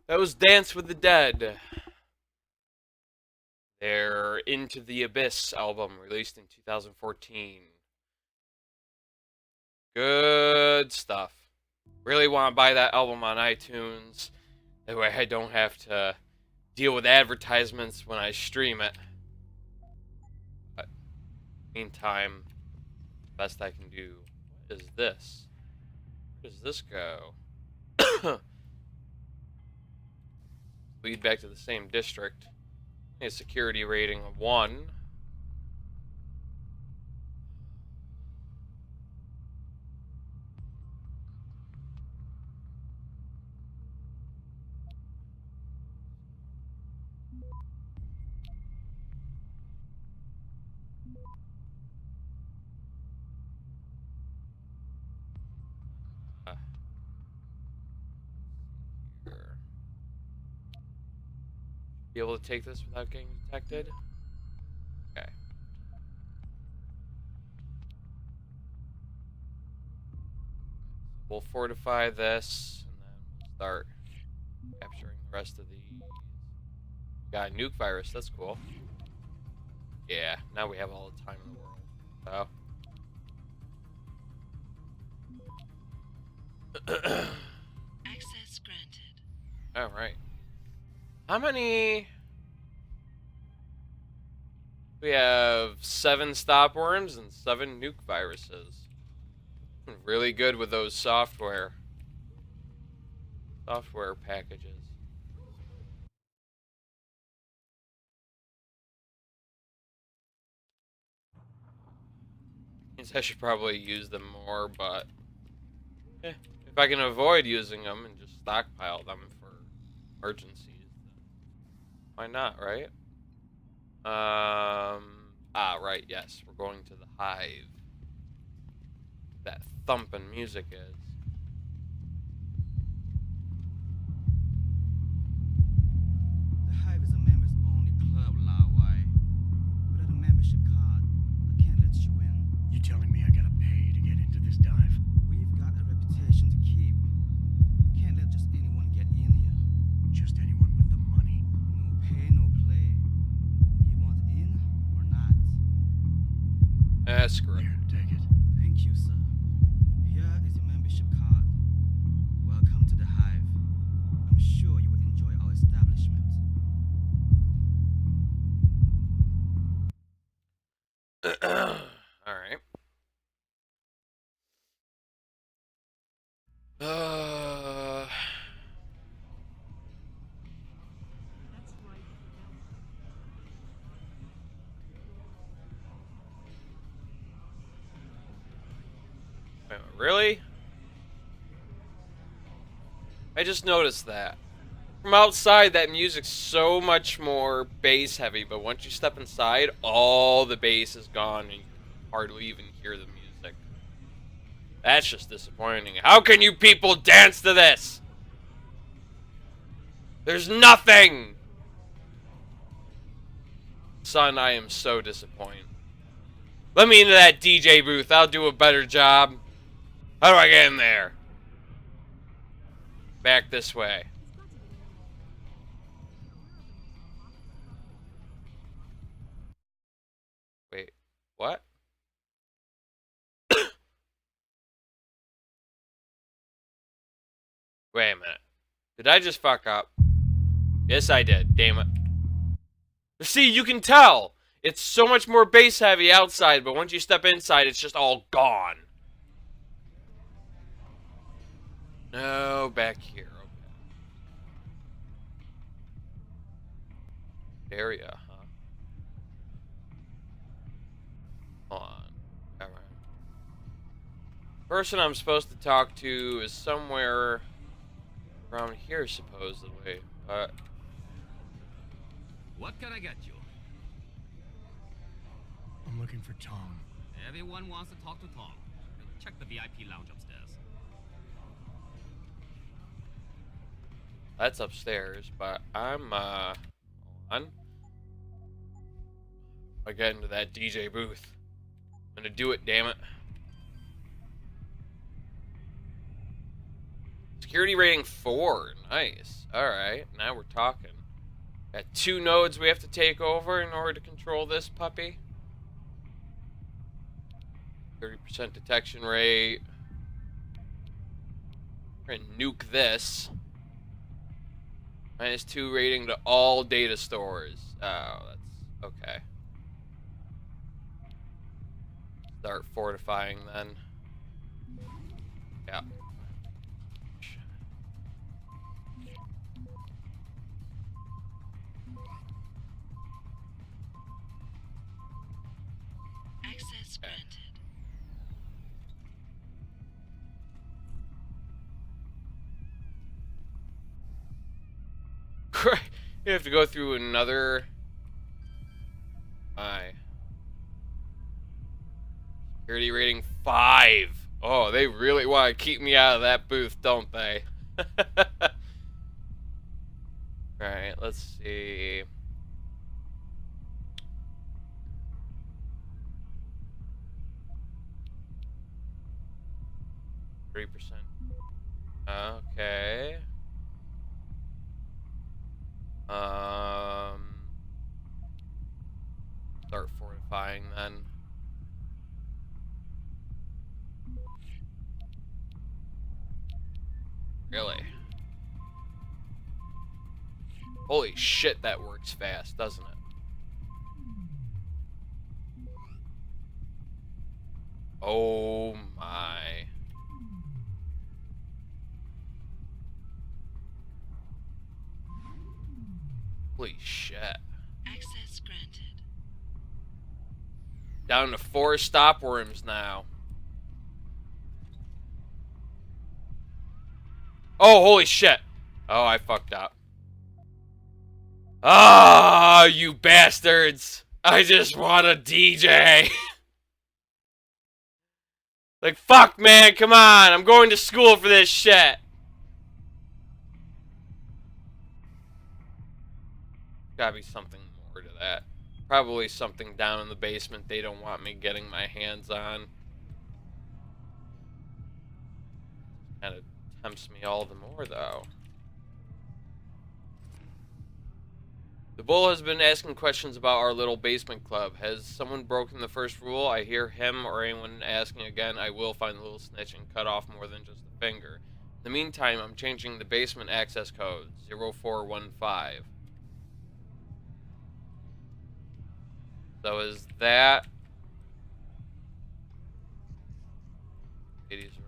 That was Dance with the Dead. Their Into the Abyss album, released in 2014. Good stuff. Really want to buy that album on iTunes. That way I don't have to deal with advertisements when I stream it. But meantime, the best I can do is this. Where does this go? Lead back to the same district. A security rating of 1. Here. Be able to take this without getting detected? Okay. We'll fortify this, and then we'll start capturing the rest of these. Got a nuke virus, that's cool. Yeah, now we have all the time in the world. So. Access granted. Alright. How many... We have 7 stopworms and 7 nuke viruses. Really good with those software packages. Means I should probably use them more, but if I can avoid using them and just stockpile them for emergencies, then why not, right? Right, yes, we're going to the hive. That thumping music is. The Hive is a members only club, Lawai. Without a membership card, I can't let you in. You telling me I gotta pay to get into this dive? We've got a reputation to keep. Can't let just anyone get in here. Just anyone with the money? No pay, no play. You want in or not? Screw it. Here, take it. Thank you, sir. Here is your membership card. Welcome to the Hive. I'm sure you will enjoy our establishment. Alright. Really? I just noticed that. From outside, that music's so much more bass heavy, but once you step inside, all the bass is gone and you can hardly even hear the music. That's just disappointing. How can you people dance to this? There's nothing! Son, I am so disappointed. Let me into that DJ booth. I'll do a better job. How do I get in there? Back this way. Wait, what? Wait a minute. Did I just fuck up? Yes, I did. Damn it. See, you can tell. It's so much more bass heavy outside, but once you step inside, it's just all gone. No, back here. Okay. Area, huh? Hold on. Alright. Person I'm supposed to talk to is somewhere around here, supposedly. What can I get you? I'm looking for Tom. Everyone wants to talk to Tom. Check the VIP lounge upstairs. That's upstairs, but I'm, hold on. I get into that DJ booth. I'm gonna do it, damn it. Security rating 4. Nice. Alright, now we're talking. Got 2 nodes we have to take over in order to control this puppy. 30% detection rate. We're gonna nuke this. -2 rating to all data stores. Oh, that's okay. Start fortifying then. Yeah. Access granted. You have to go through another. My security rating 5. Oh, they really want to keep me out of that booth, don't they? Alright, let's see. %. Okay. Start fortifying then. Really? Holy shit, that works fast, doesn't it? Oh my. Holy shit. Access granted. Down to 4 stop worms now. Oh, holy shit. Oh, I fucked up. Ah, you bastards. I just want a DJ. Like, fuck, man, come on. I'm going to school for this shit. Gotta be something more to that. Probably something down in the basement they don't want me getting my hands on. Kinda tempts me all the more, though. The Bull has been asking questions about our little basement club. Has someone broken the first rule? I hear him or anyone asking again, I will find the little snitch and cut off more than just a finger. In the meantime, I'm changing the basement access code, 0415. So is that... Ladies' room.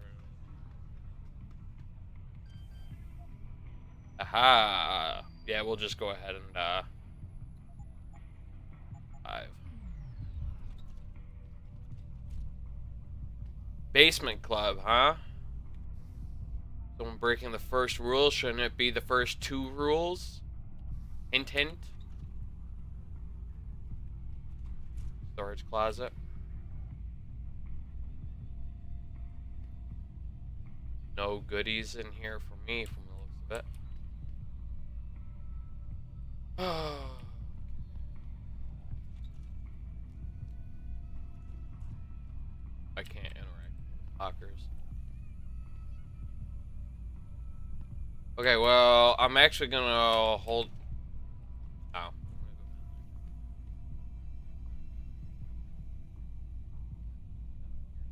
Aha! Yeah, we'll just go ahead and, 5. Basement club, huh? Someone breaking the first rule, shouldn't it be the first 2 rules? Hint, hint. Storage closet. No goodies in here for me from the looks of it. I can't interact with lockers. Okay, well, I'm actually gonna hold... Oh.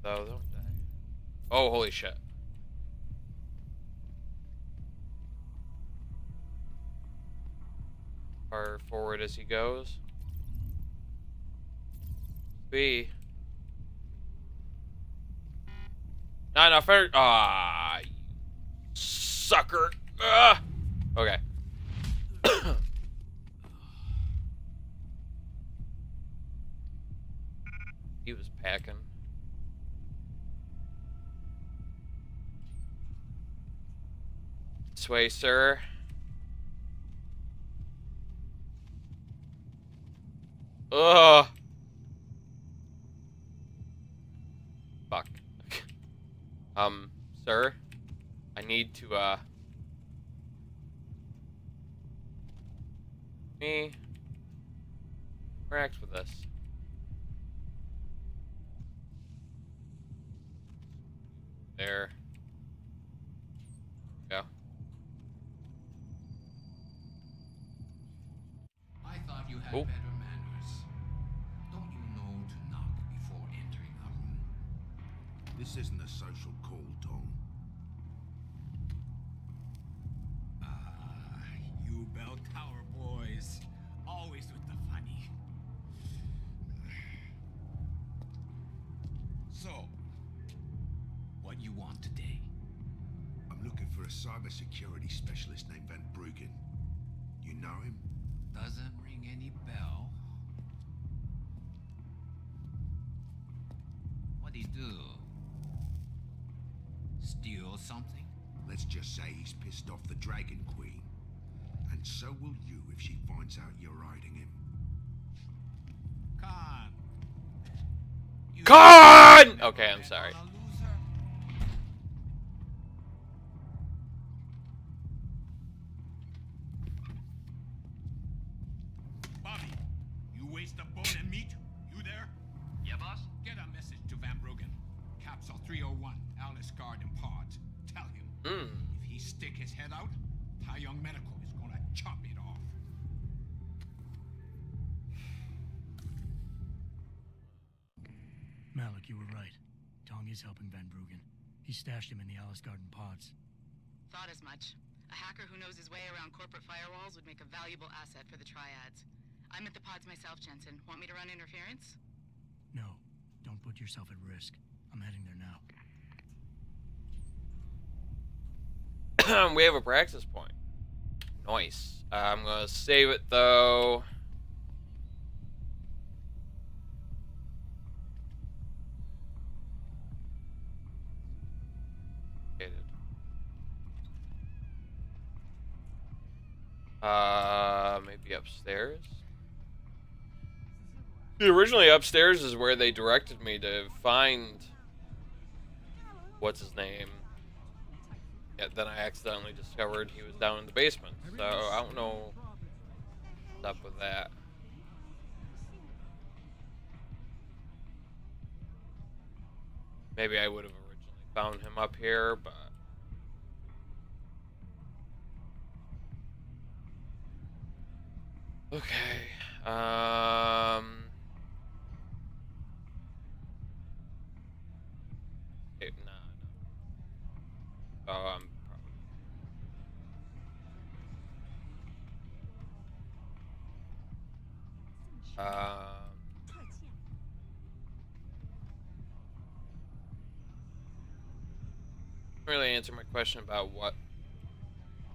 Though, don't die. Oh, holy shit. Far forward as he goes. B. Not enough. Ah, you sucker. Ah. Okay. He was packing. This way, sir. Ugh. Fuck. Sir? I need to, me interact with this. There. Yeah. I thought you had Oh. better manners. Don't you know to knock before entering a room? This isn't a social call, Tom. Ah, you bell tower boys. Always with the funny. So, what you want today? I'm looking for a cybersecurity specialist named Van Bruggen. You know him? Doesn't ring any bell. What'd he do? Steal something? Let's just say he's pissed off the Dragon Queen. And so will you if she finds out you're hiding him. Khan. You Khan! never Okay, I'm bet sorry. on a loser? Bobby, you waste a bone and meat. You there? Yeah, boss? Get a message to Van Bruggen. Capsule 301, Alice Garden Pods. Tell him Hmm. if he stick his head out, Tai Young Medical is gonna chop it off. Malik, you were right. Tong is helping Van Bruggen. He stashed him in the Alice Garden pods. Thought as much. A hacker who knows his way around corporate firewalls would make a valuable asset for the Triads. I'm at the pods myself, Jensen. Want me to run interference? No, don't put yourself at risk. I'm heading there now. We have a praxis point. Nice. I'm gonna save it though. Maybe upstairs? Originally upstairs is where they directed me to find what's his name. Yeah, then I accidentally discovered he was down in the basement. So I don't know what's up with that. Maybe I would have originally found him up here, but okay. Okay, nah, no. Oh, I'm probably. Really answer my question about what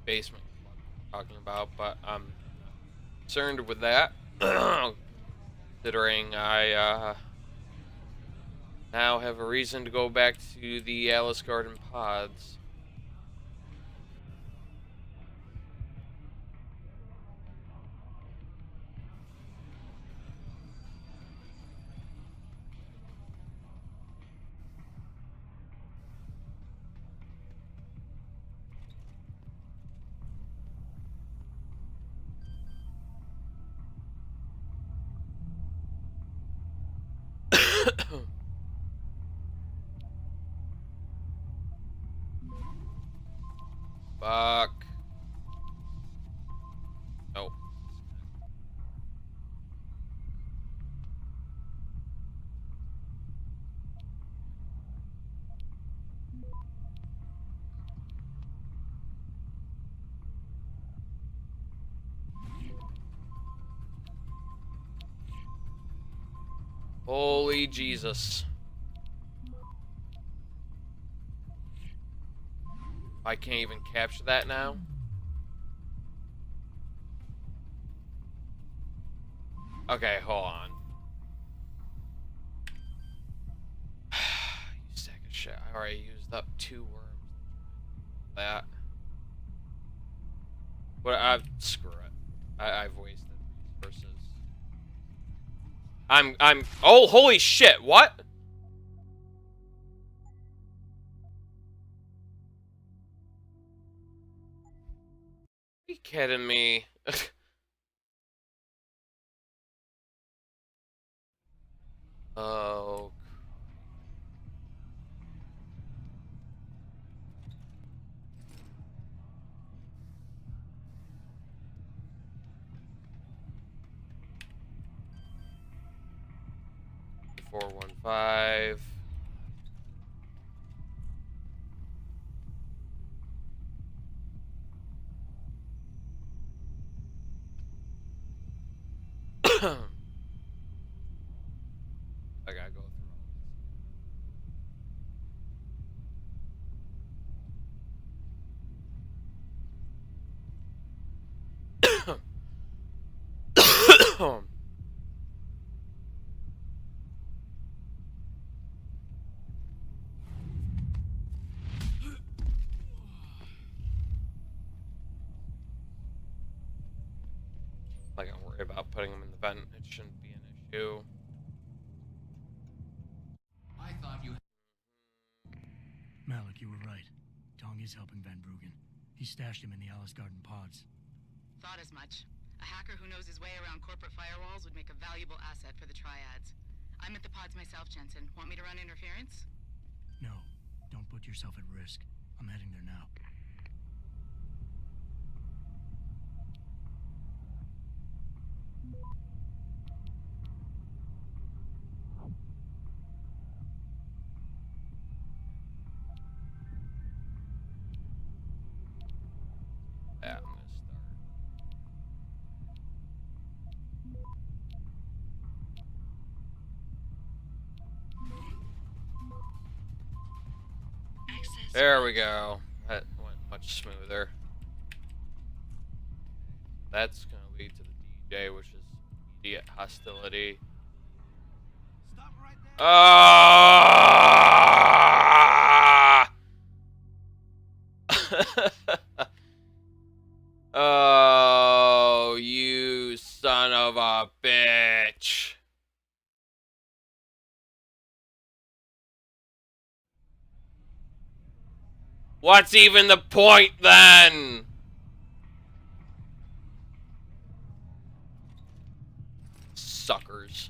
basement I'm talking about, but I'm concerned with that, considering I now have a reason to go back to the Alice Garden pods. Fuck. Oh. Holy Jesus. I can't even capture that now. Okay, hold on. You sack of shit. I already used up 2 worms. That. But screw it. I've wasted resources. Oh, holy shit, what? Are you kidding me? Oh. 415. I gotta go through all this. Like, I'm worried about putting them in the vent. It shouldn't be an issue. I thought you. Malik, you were right. Tong is helping Van Bruggen. He stashed him in the Alice Garden pods. Thought as much. A hacker who knows his way around corporate firewalls would make a valuable asset for the Triads. I'm at the pods myself, Jensen. Want me to run interference? No, don't put yourself at risk. I'm heading there now. Yeah, I'm gonna start. Access. There we go. That went much smoother. That's gonna lead to the DJ, which is immediate hostility. Stop right there. Ah! Oh, you son of a bitch. What's even the point then? Suckers.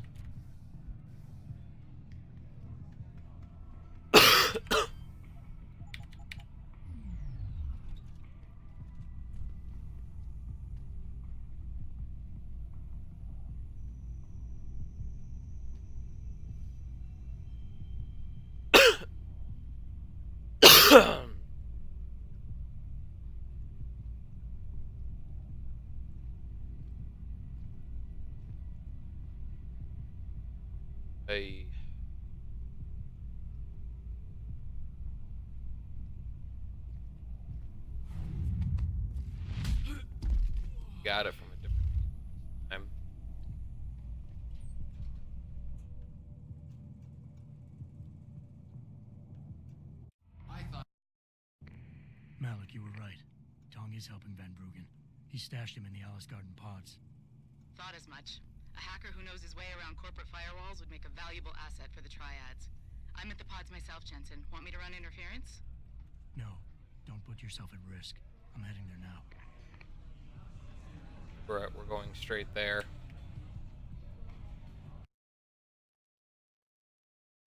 Hey. Got it from a different time. I thought. Malik, you were right. Tong is helping Van Bruggen. He stashed him in the Alice Garden pods. Thought as much. A hacker who knows his way around corporate firewalls would make a valuable asset for the Triads. I'm at the pods myself, Jensen. Want me to run interference? No, don't put yourself at risk. I'm heading there now. We're going straight there.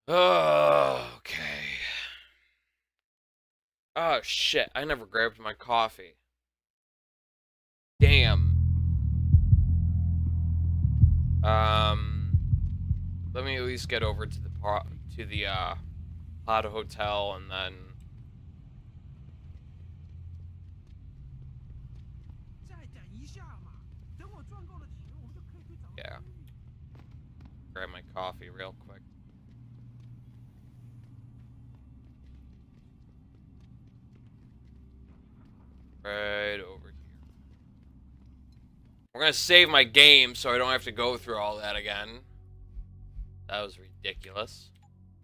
Oh, okay. Oh shit, I never grabbed my coffee. Damn. Let me at least get over to the pod hotel and then yeah. Grab my coffee real quick. Right over here. We're gonna save my game so I don't have to go through all that again. That was ridiculous.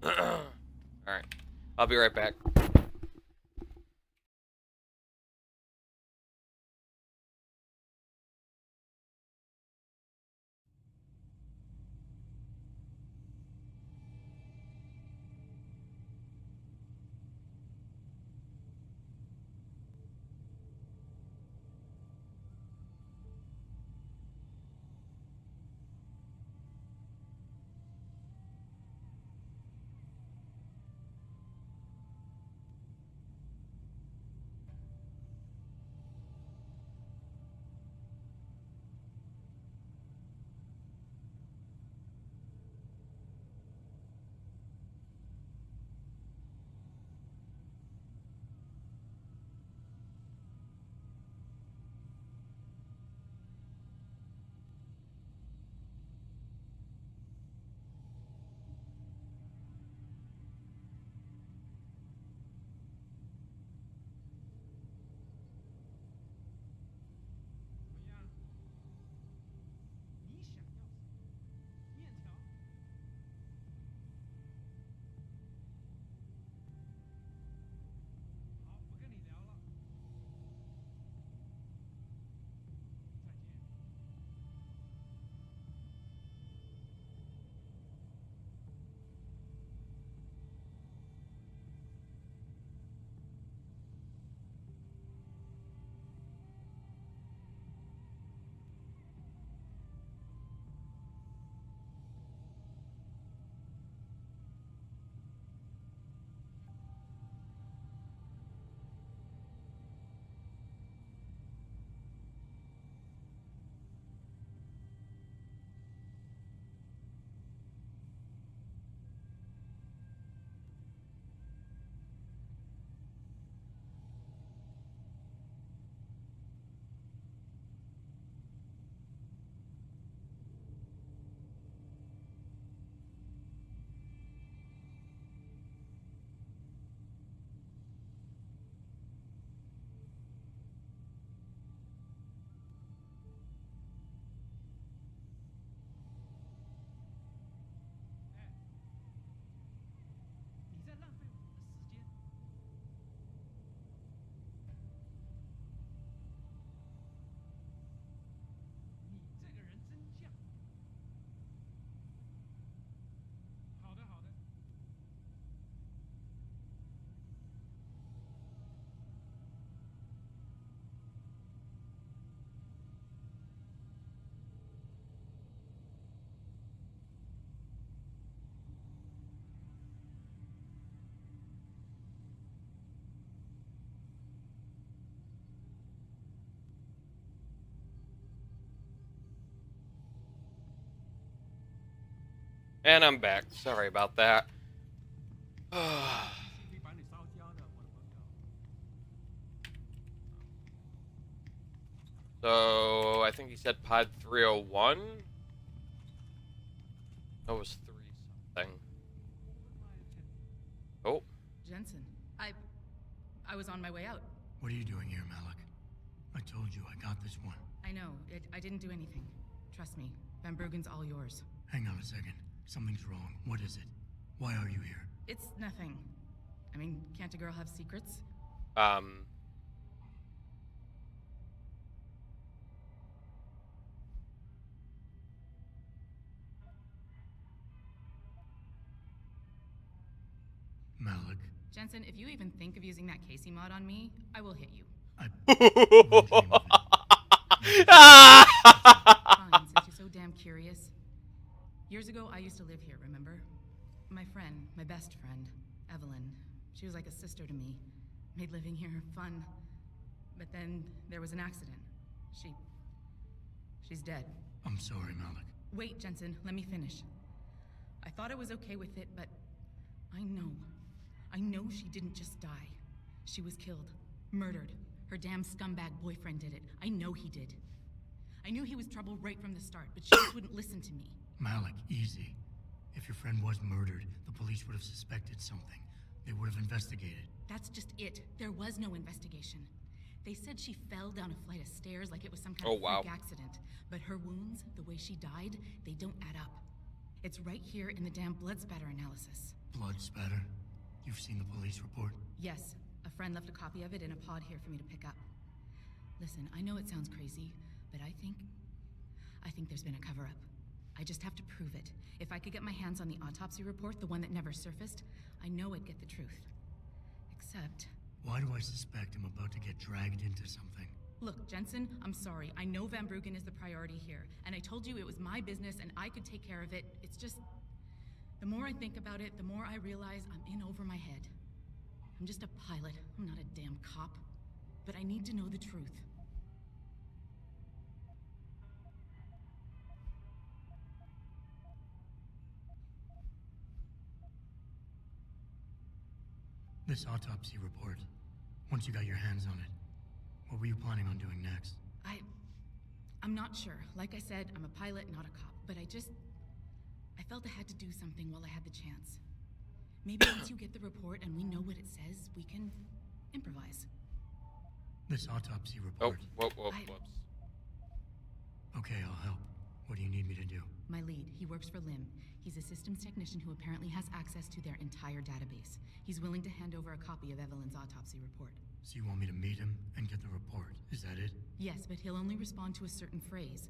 Alright. I'll be right back. And I'm back. Sorry about that. So, I think he said pod 301? That was 3 something. Oh. Jensen, I was on my way out. What are you doing here, Malik? I told you I got this one. I know. I didn't do anything. Trust me. Van Bruggen's all yours. Hang on a second. Something's wrong. What is it? Why are you here? It's nothing. I mean, can't a girl have secrets? Malik, Jensen, if you even think of using that Casey mod on me, I will hit you. I wouldn't dream of it. Fine, since you're so damn curious. Years ago, I used to live here, remember? My friend, my best friend, Evelyn. She was like a sister to me. Made living here fun. But then there was an accident. She's dead. I'm sorry, Malik. Wait, Jensen, let me finish. I thought I was okay with it, but I know she didn't just die. She was killed. Murdered. Her damn scumbag boyfriend did it. I know he did. I knew he was trouble right from the start, but she just wouldn't listen to me. Malik, easy. If your friend was murdered, the police would have suspected something. They would have investigated. That's just it. There was no investigation. They said she fell down a flight of stairs like it was some kind of freak accident. But her wounds, the way she died, they don't add up. It's right here in the damn blood spatter analysis. Blood spatter? You've seen the police report? Yes. A friend left a copy of it in a pod here for me to pick up. Listen, I know it sounds crazy, but I think there's been a cover-up. I just have to prove it. If I could get my hands on the autopsy report, the one that never surfaced, I know I'd get the truth. Except... Why do I suspect I'm about to get dragged into something? Look, Jensen, I'm sorry. I know Van Bruggen is the priority here, and I told you it was my business and I could take care of it. It's just... The more I think about it, the more I realize I'm in over my head. I'm just a pilot. I'm not a damn cop. But I need to know the truth. This autopsy report, once you got your hands on it, what were you planning on doing next? I'm not sure. Like I said, I'm a pilot, not a cop. But I felt I had to do something while I had the chance. Maybe once you get the report and we know what it says, we can improvise. This autopsy report... Whoops. Okay, I'll help. What do you need me to do? My lead, he works for LIM. He's a systems technician who apparently has access to their entire database. He's willing to hand over a copy of Evelyn's autopsy report. So you want me to meet him and get the report? Is that it? Yes, but he'll only respond to a certain phrase.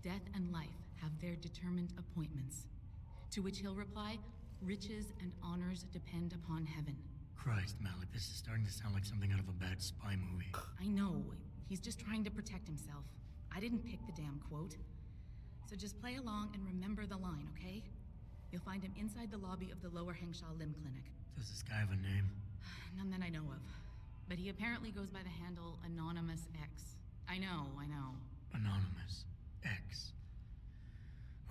Death and life have their determined appointments. To which he'll reply, riches and honors depend upon heaven. Christ, Malik, this is starting to sound like something out of a bad spy movie. I know. He's just trying to protect himself. I didn't pick the damn quote. So just play along and remember the line, okay? You'll find him inside the lobby of the Lower Hengsha Limb Clinic. Does this guy have a name? None that I know of. But he apparently goes by the handle Anonymous X. I know. Anonymous X.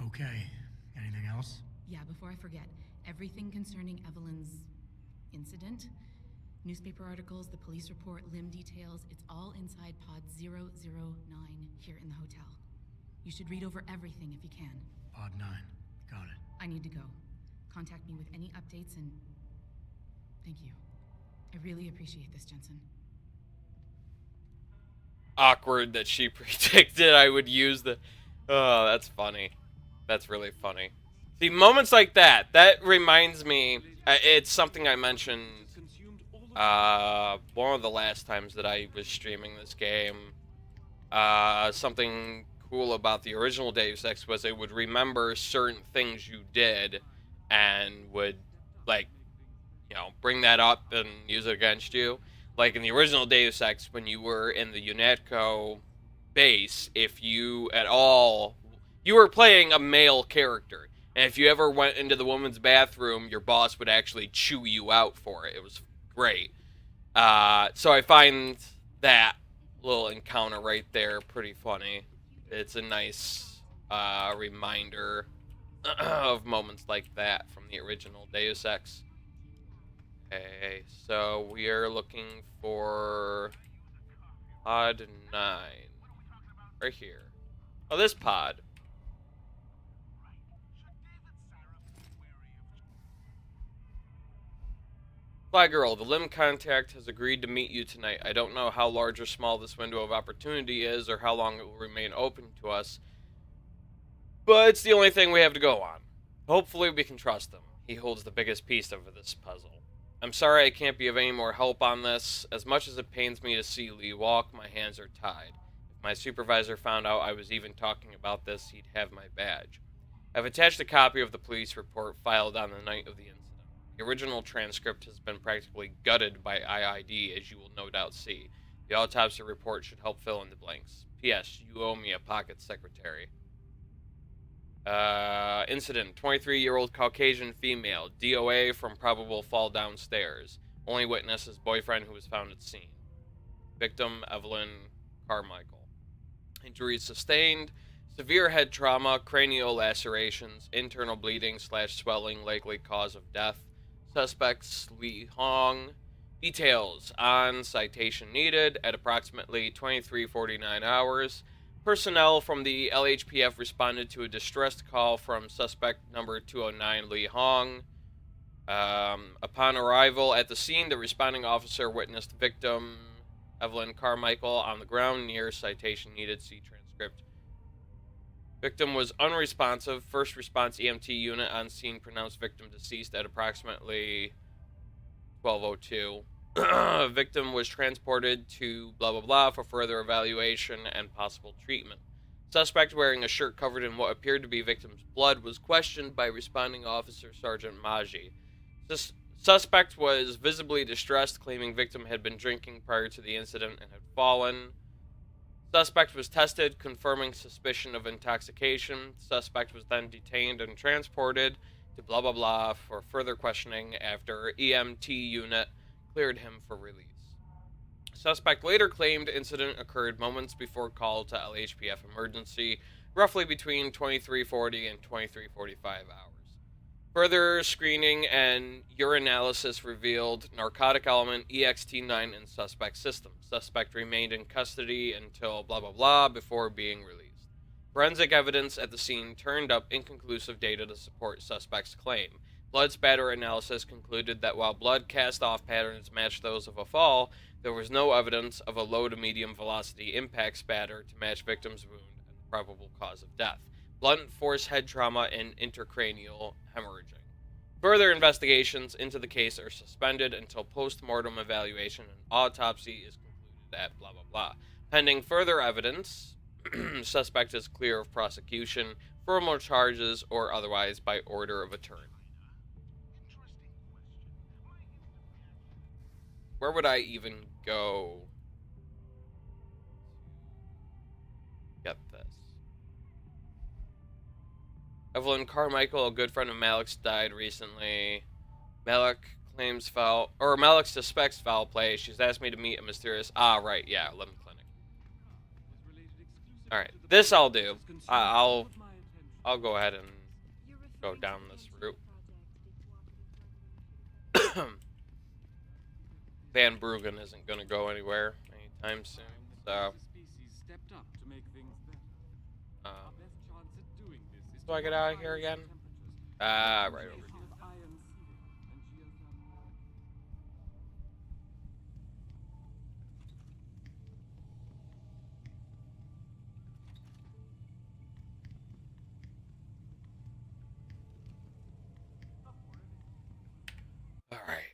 Okay. Anything else? Yeah, before I forget, everything concerning Evelyn's incident, newspaper articles, the police report, limb details, it's all inside pod 009 here in the hotel. You should read over everything if you can. Pod 9. Got it. I need to go. Contact me with any updates and... Thank you. I really appreciate this, Jensen. Awkward that she predicted I would use the... Oh, that's funny. That's really funny. See, moments like that reminds me... it's something I mentioned one of the last times that I was streaming this game. Something cool about the original Deus Ex was it would remember certain things you did and would, like, you know, bring that up and use it against you. Like in the original Deus Ex, when you were in the UNATCO base, if you at all... You were playing a male character. And if you ever went into the woman's bathroom, your boss would actually chew you out for it. It was great. So I find that little encounter right there pretty funny. It's a nice reminder of moments like that from the original Deus Ex. Okay, so we are looking for pod 9. Right here. Oh, this pod. Fly Girl, the limb contact has agreed to meet you tonight. I don't know how large or small this window of opportunity is or how long it will remain open to us, but it's the only thing we have to go on. Hopefully we can trust him. He holds the biggest piece of this puzzle. I'm sorry I can't be of any more help on this. As much as it pains me to see Lee walk, my hands are tied. If my supervisor found out I was even talking about this, he'd have my badge. I've attached a copy of the police report filed on the night of the incident. The original transcript has been practically gutted by IID, as you will no doubt see. The autopsy report should help fill in the blanks. P.S. You owe me a pocket secretary. Incident. 23-year-old Caucasian female. DOA from probable fall downstairs. Only witness is boyfriend who was found at scene. Victim, Evelyn Carmichael. Injuries sustained. Severe head trauma, cranial lacerations, internal bleeding / swelling, likely cause of death. Suspects, Li Hong. Details on citation needed at approximately 23:49 hours. Personnel from the LHPF responded to a distressed call from suspect number 209, Li Hong. Upon arrival at the scene, the responding officer witnessed victim Evelyn Carmichael on the ground near citation needed. See transcript. Victim was unresponsive. First response EMT unit on scene pronounced victim deceased at approximately 12:02. Victim was transported to blah blah blah for further evaluation and possible treatment. Suspect wearing a shirt covered in what appeared to be victim's blood was questioned by responding officer Sergeant Maji. Suspect was visibly distressed, claiming victim had been drinking prior to the incident and had fallen. Suspect was tested, confirming suspicion of intoxication. Suspect was then detained and transported to blah blah blah for further questioning after EMT unit cleared him for release. Suspect later claimed incident occurred moments before call to LHPF emergency, roughly between 23:40 and 23:45 hours. Further screening and urinalysis revealed narcotic element EXT9 in suspect system. Suspect remained in custody until blah blah blah before being released. Forensic evidence at the scene turned up inconclusive data to support suspect's claim. Blood spatter analysis concluded that while blood cast-off patterns matched those of a fall, there was no evidence of a low to medium velocity impact spatter to match victim's wound and the probable cause of death. Blunt force head trauma and intracranial hemorrhaging. Further investigations into the case are suspended until post-mortem evaluation and autopsy is concluded at blah blah blah. Pending further evidence, suspect is clear of prosecution, formal charges, or otherwise by order of attorney. Where would I even go to get this? Evelyn Carmichael, a good friend of Malik's, died recently. Malik suspects foul play. She's asked me to meet a mysterious... right, yeah, limb clinic. Alright, this I'll do. I'll go ahead and go down this route. Van Bruggen isn't going to go anywhere anytime soon, so... do I get out of here again? Right over here. Alright.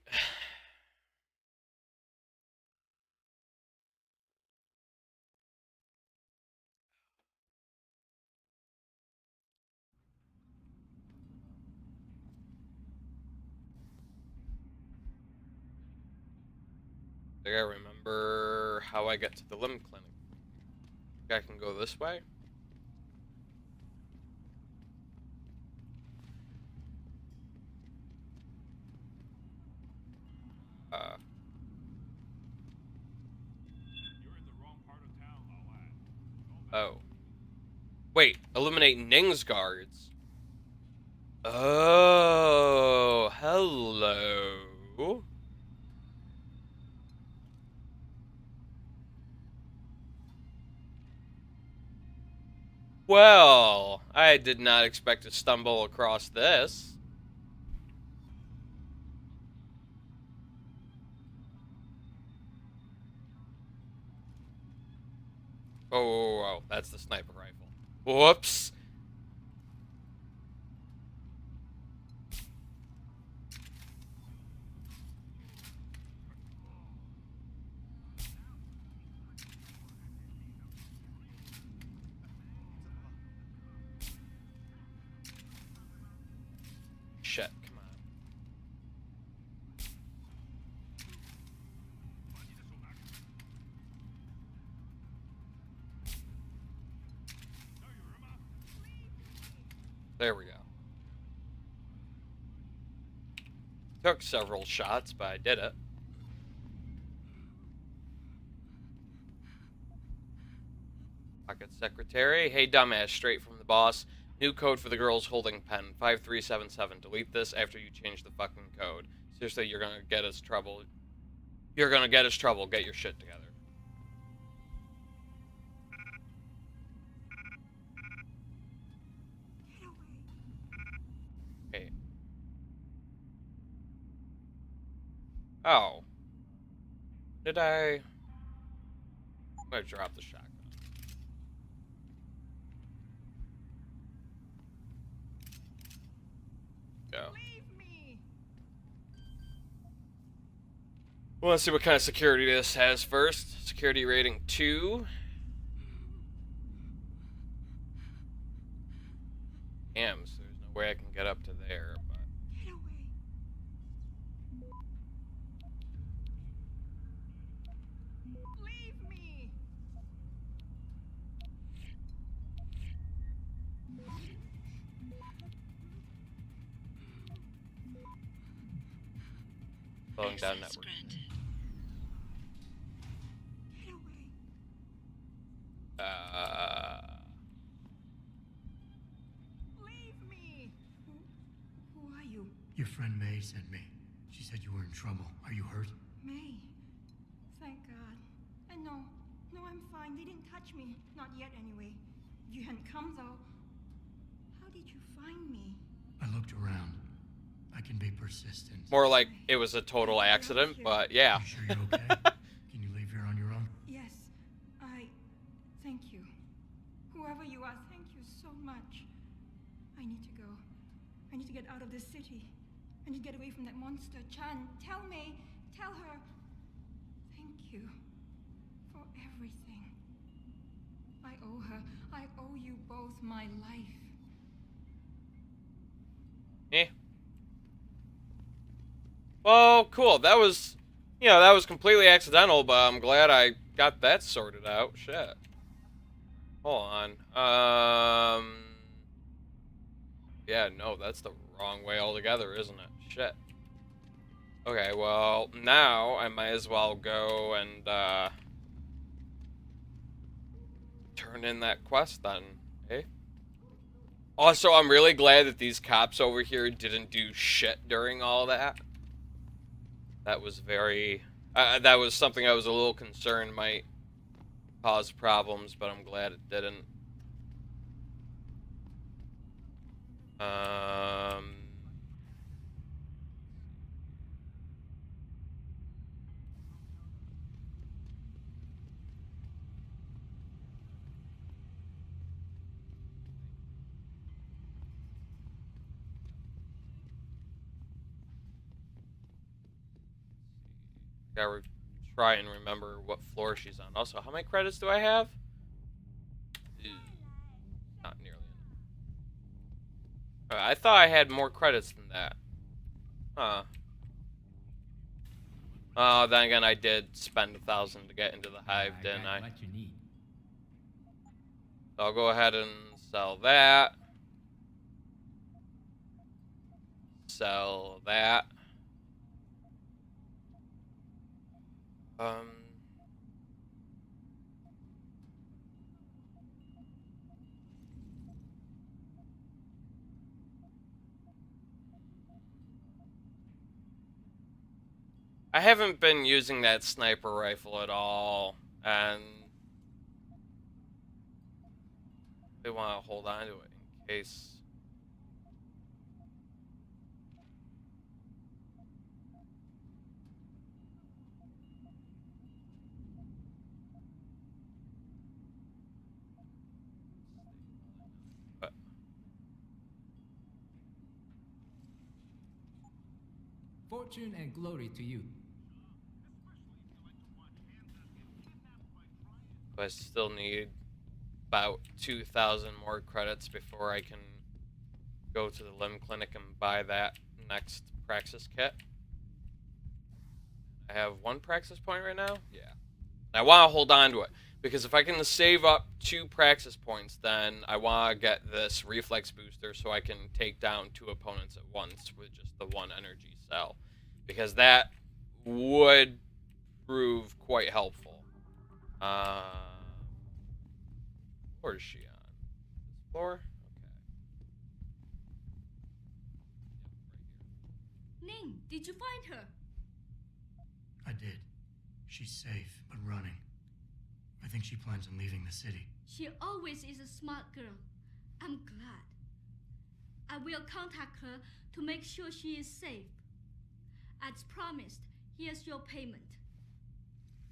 I gotta remember how I get to the limb clinic. I can go this way. You're in the wrong part of town, lad. Oh. Wait, eliminate Ning's guards. Oh, hello. Well, I did not expect to stumble across this. Oh, that's the sniper rifle. Whoops. Shit, come on. There we go. Took several shots, but I did it. Pocket secretary. Hey, dumbass, straight from the boss. New code for the girls holding pen. 5377. Delete this after you change the fucking code. Seriously, you're gonna get us trouble. You're gonna get us trouble. Get your shit together. Hey. Oh. Did I? I'm gonna drop the shotgun. Go. Well, let's see what kind of security this has first. Security rating 2. Damn, so there's no way I can get up to there, but... Get away. Leave me. Slowing down Access network. granted. Get away. Leave me. Who are you? Your friend May sent me. She said you were in trouble. Are you hurt? May. Thank God. And no, I'm fine. They didn't touch me. Not yet, anyway. If you hadn't come, though, how did you find me? I looked around. I can be persistent. More like it was a total accident, but yeah. You sure you're okay? Can you leave here on your own? Yes, thank you. Whoever you are, thank you so much. I need to go. I need to get out of this city. I need to get away from that monster. Chan, tell May, tell her. Thank you for everything. I owe her. I owe you both my life. Eh. Well, cool. That was, that was completely accidental, but I'm glad I got that sorted out. Shit. Hold on. Yeah, no, that's the wrong way altogether, isn't it? Shit. Okay, well, now I might as well go and, turn in that quest then, eh? Also, I'm really glad that these cops over here didn't do shit during all that. That was very... that was something I was a little concerned might cause problems, but I'm glad it didn't. Gotta try and remember what floor she's on. Also, how many credits do I have? Not nearly enough. I thought I had more credits than that. Huh. Oh, then again, I did spend 1,000 to get into the hive, didn't I? What you need. So I'll go ahead and sell that. Sell that. I haven't been using that sniper rifle at all, and they want to hold on to it in case. But Fortune and glory to you. I still need about 2,000 more credits before I can go to the limb clinic and buy that next Praxis kit. I have 1 Praxis point right now? Yeah. I want to hold on to it, because if I can save up 2 Praxis points, then I want to get this reflex booster so I can take down 2 opponents at once with just the 1 energy cell. Because that would prove quite helpful. Where is she on? This floor? Okay. Ning, did you find her? I did. She's safe, but running. I think she plans on leaving the city. She always is a smart girl. I'm glad. I will contact her to make sure she is safe. As promised, here's your payment.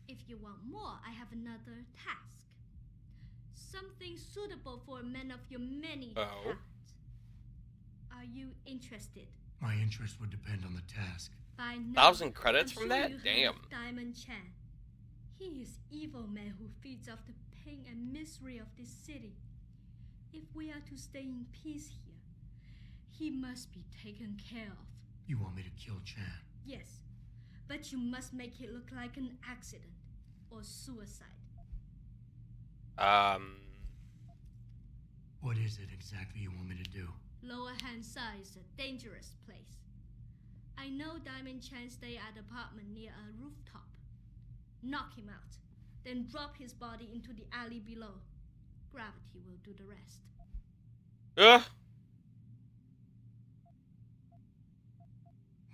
If you want more, I have another task. Something suitable for a man of your many talents. Are you interested? My interest would depend on the task. By now, 1,000 credits I'm from sure that? you heard Damn. of Diamond Chan. He is evil man who feeds off the pain and misery of this city. If we are to stay in peace here, he must be taken care of. You want me to kill Chan? Yes, but you must make it look like an accident or suicide. What is it exactly you want me to do? Lower Hansa is a dangerous place. I know Diamond Chan stay at an apartment near a rooftop. Knock him out, then drop his body into the alley below. Gravity will do the rest.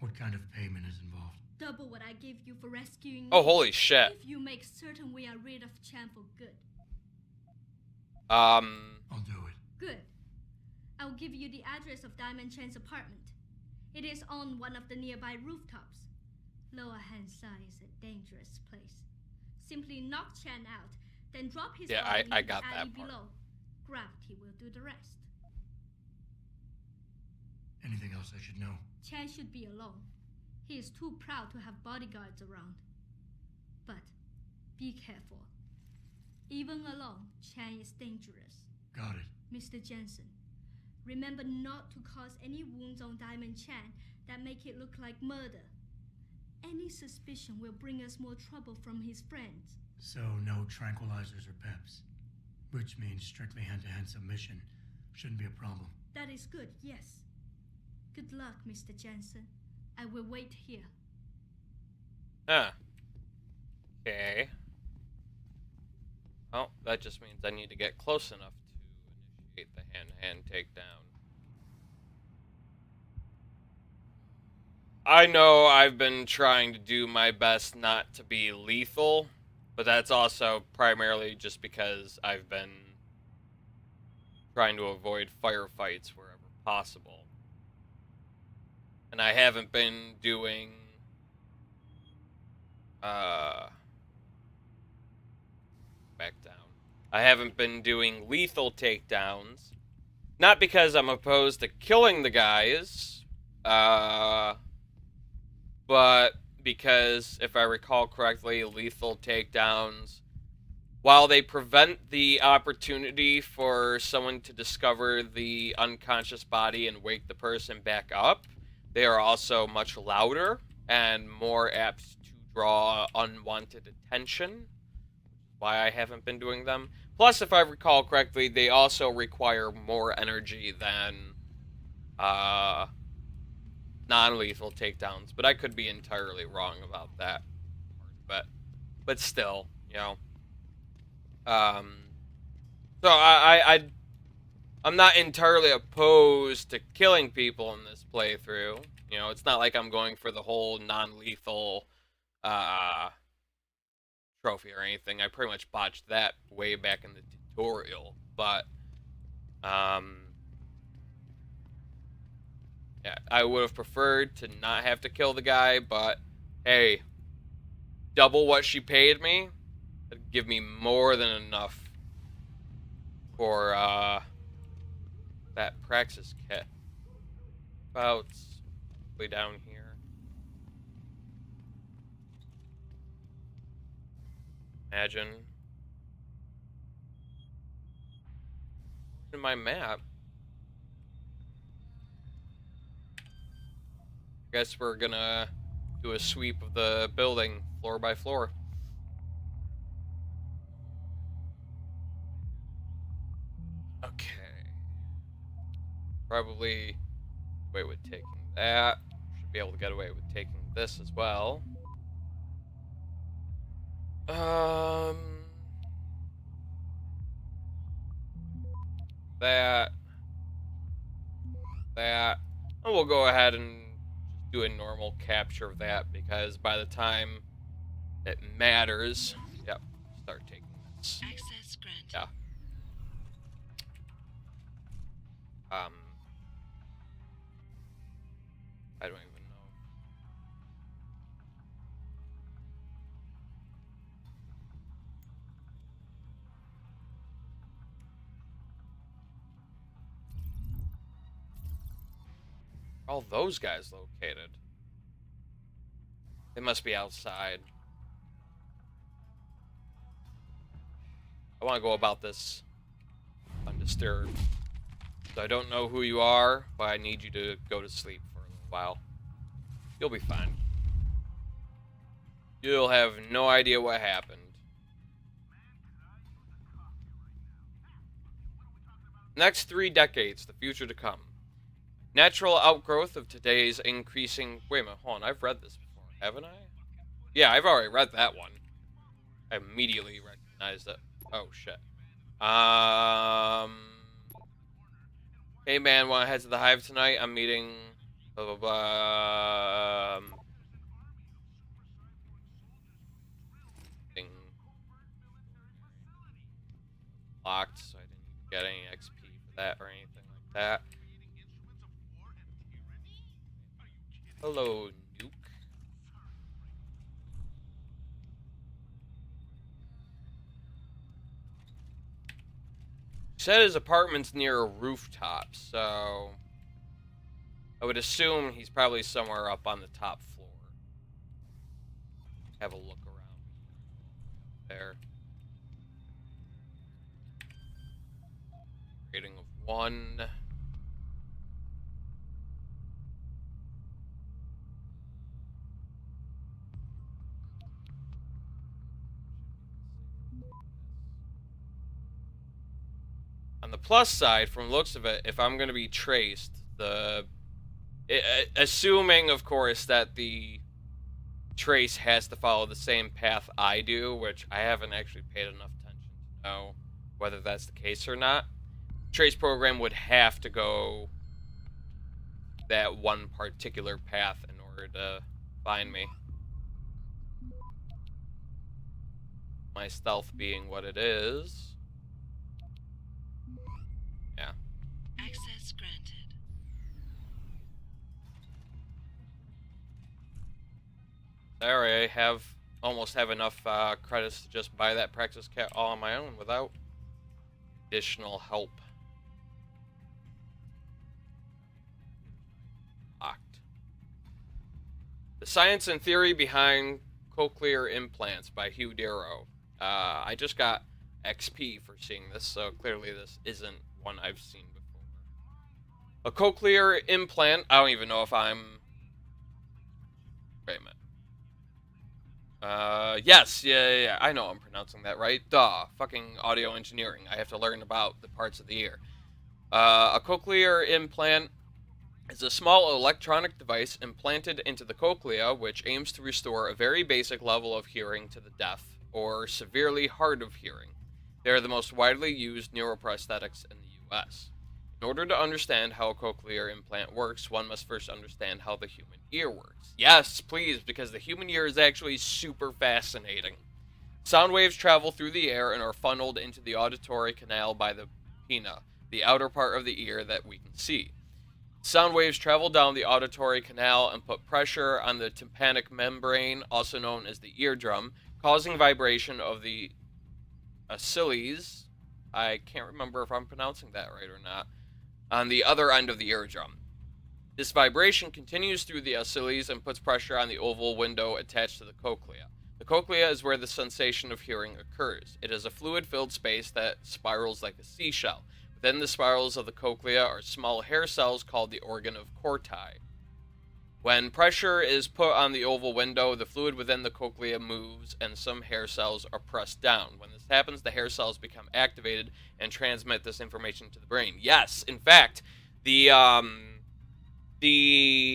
What kind of payment is involved? Double what I give you for rescuing me. Oh, holy shit. If you make certain we are rid of Chan for good. I'll do it. Good. I'll give you the address of Diamond Chan's apartment. It is on one of the nearby rooftops. Lower Hansa is a dangerous place. Simply knock Chan out, then drop his body I into got the that alley part. below. Gravity will do the rest. Anything else I should know? Chan should be alone. He is too proud to have bodyguards around. But be careful. Even alone, Chan is dangerous. Got it. Mr. Jensen, remember not to cause any wounds on Diamond Chan that make it look like murder. Any suspicion will bring us more trouble from his friends. So no tranquilizers or peps. Which means strictly hand-to-hand submission. Shouldn't be a problem. That is good, yes. Good luck, Mr. Jensen. I will wait here. Huh. Okay. Well, that just means I need to get close enough to initiate the hand-to-hand takedown. I know I've been trying to do my best not to be lethal, but that's also primarily just because I've been trying to avoid firefights wherever possible. And I haven't been doing back down. I haven't been doing lethal takedowns. Not because I'm opposed to killing the guys, but because, if I recall correctly, lethal takedowns, while they prevent the opportunity for someone to discover the unconscious body and wake the person back up, they are also much louder and more apt to draw unwanted attention. Why I haven't been doing them. Plus, if I recall correctly, they also require more energy than non-lethal takedowns. But I could be entirely wrong about that. But still, you know. So I'm not entirely opposed to killing people in this playthrough. You know, it's not like I'm going for the whole non-lethal trophy or anything. I pretty much botched that way back in the tutorial, but yeah, I would have preferred to not have to kill the guy, but hey, double what she paid me, that'd give me more than enough for that Praxis kit. About way down here. Imagine in my map. Guess we're gonna do a sweep of the building floor by floor. Okay. Probably away with taking that. Should be able to get away with taking this as well. That. And we'll go ahead and just do a normal capture of that, because by the time it matters, yep, start taking this. Access granted. Yeah. I don't even know. Where are all those guys located? They must be outside. I want to go about this undisturbed. So I don't know who you are, but I need you to go to sleep for a little while. You'll be fine. You'll have no idea what happened. Next 3 decades, the future to come. Natural outgrowth of today's increasing... Wait a minute, hold on. I've read this before, haven't I? Yeah, I've already read that one. I immediately recognized it. Oh, shit. Hey, man, want to head to the Hive tonight? I'm meeting... Blah, blah, blah. Locked, so I didn't get any XP for that or anything like that. Hello, Nuke. Said his apartment's near a rooftop, so I would assume he's probably somewhere up on the top floor. Have a look around there. Rating of 1. On the plus side, from the looks of it, if I'm going to be traced, assuming, of course, that the trace has to follow the same path I do, which I haven't actually paid enough attention to know whether that's the case or not, trace program would have to go that one particular path in order to find me. My stealth being what it is. Yeah. Access granted. I already almost have enough credits to just buy that Praxis kit all on my own without additional help. Locked. The Science and Theory Behind Cochlear Implants by Hugh Darrow. I just got XP for seeing this, so clearly this isn't one I've seen before. A cochlear implant. I don't even know if I'm... Wait a minute. Yes, yeah, I know I'm pronouncing that right. Duh, fucking audio engineering. I have to learn about the parts of the ear. A cochlear implant is a small electronic device implanted into the cochlea which aims to restore a very basic level of hearing to the deaf, or severely hard of hearing. They are the most widely used neuroprosthetics in the U.S. In order to understand how a cochlear implant works, one must first understand how the human ear works. Yes, please, because the human ear is actually super fascinating. Sound waves travel through the air and are funneled into the auditory canal by the pinna, the outer part of the ear that we can see. Sound waves travel down the auditory canal and put pressure on the tympanic membrane, also known as the eardrum, causing vibration of the ocelles. I can't remember if I'm pronouncing that right or not. On the other end of the eardrum. This vibration continues through the ocelles and puts pressure on the oval window attached to the cochlea. The cochlea is where the sensation of hearing occurs. It is a fluid-filled space that spirals like a seashell. Within the spirals of the cochlea are small hair cells called the organ of Corti. When pressure is put on the oval window, the fluid within the cochlea moves and some hair cells are pressed down. When this happens, the hair cells become activated and transmit this information to the brain. Yes, in fact, the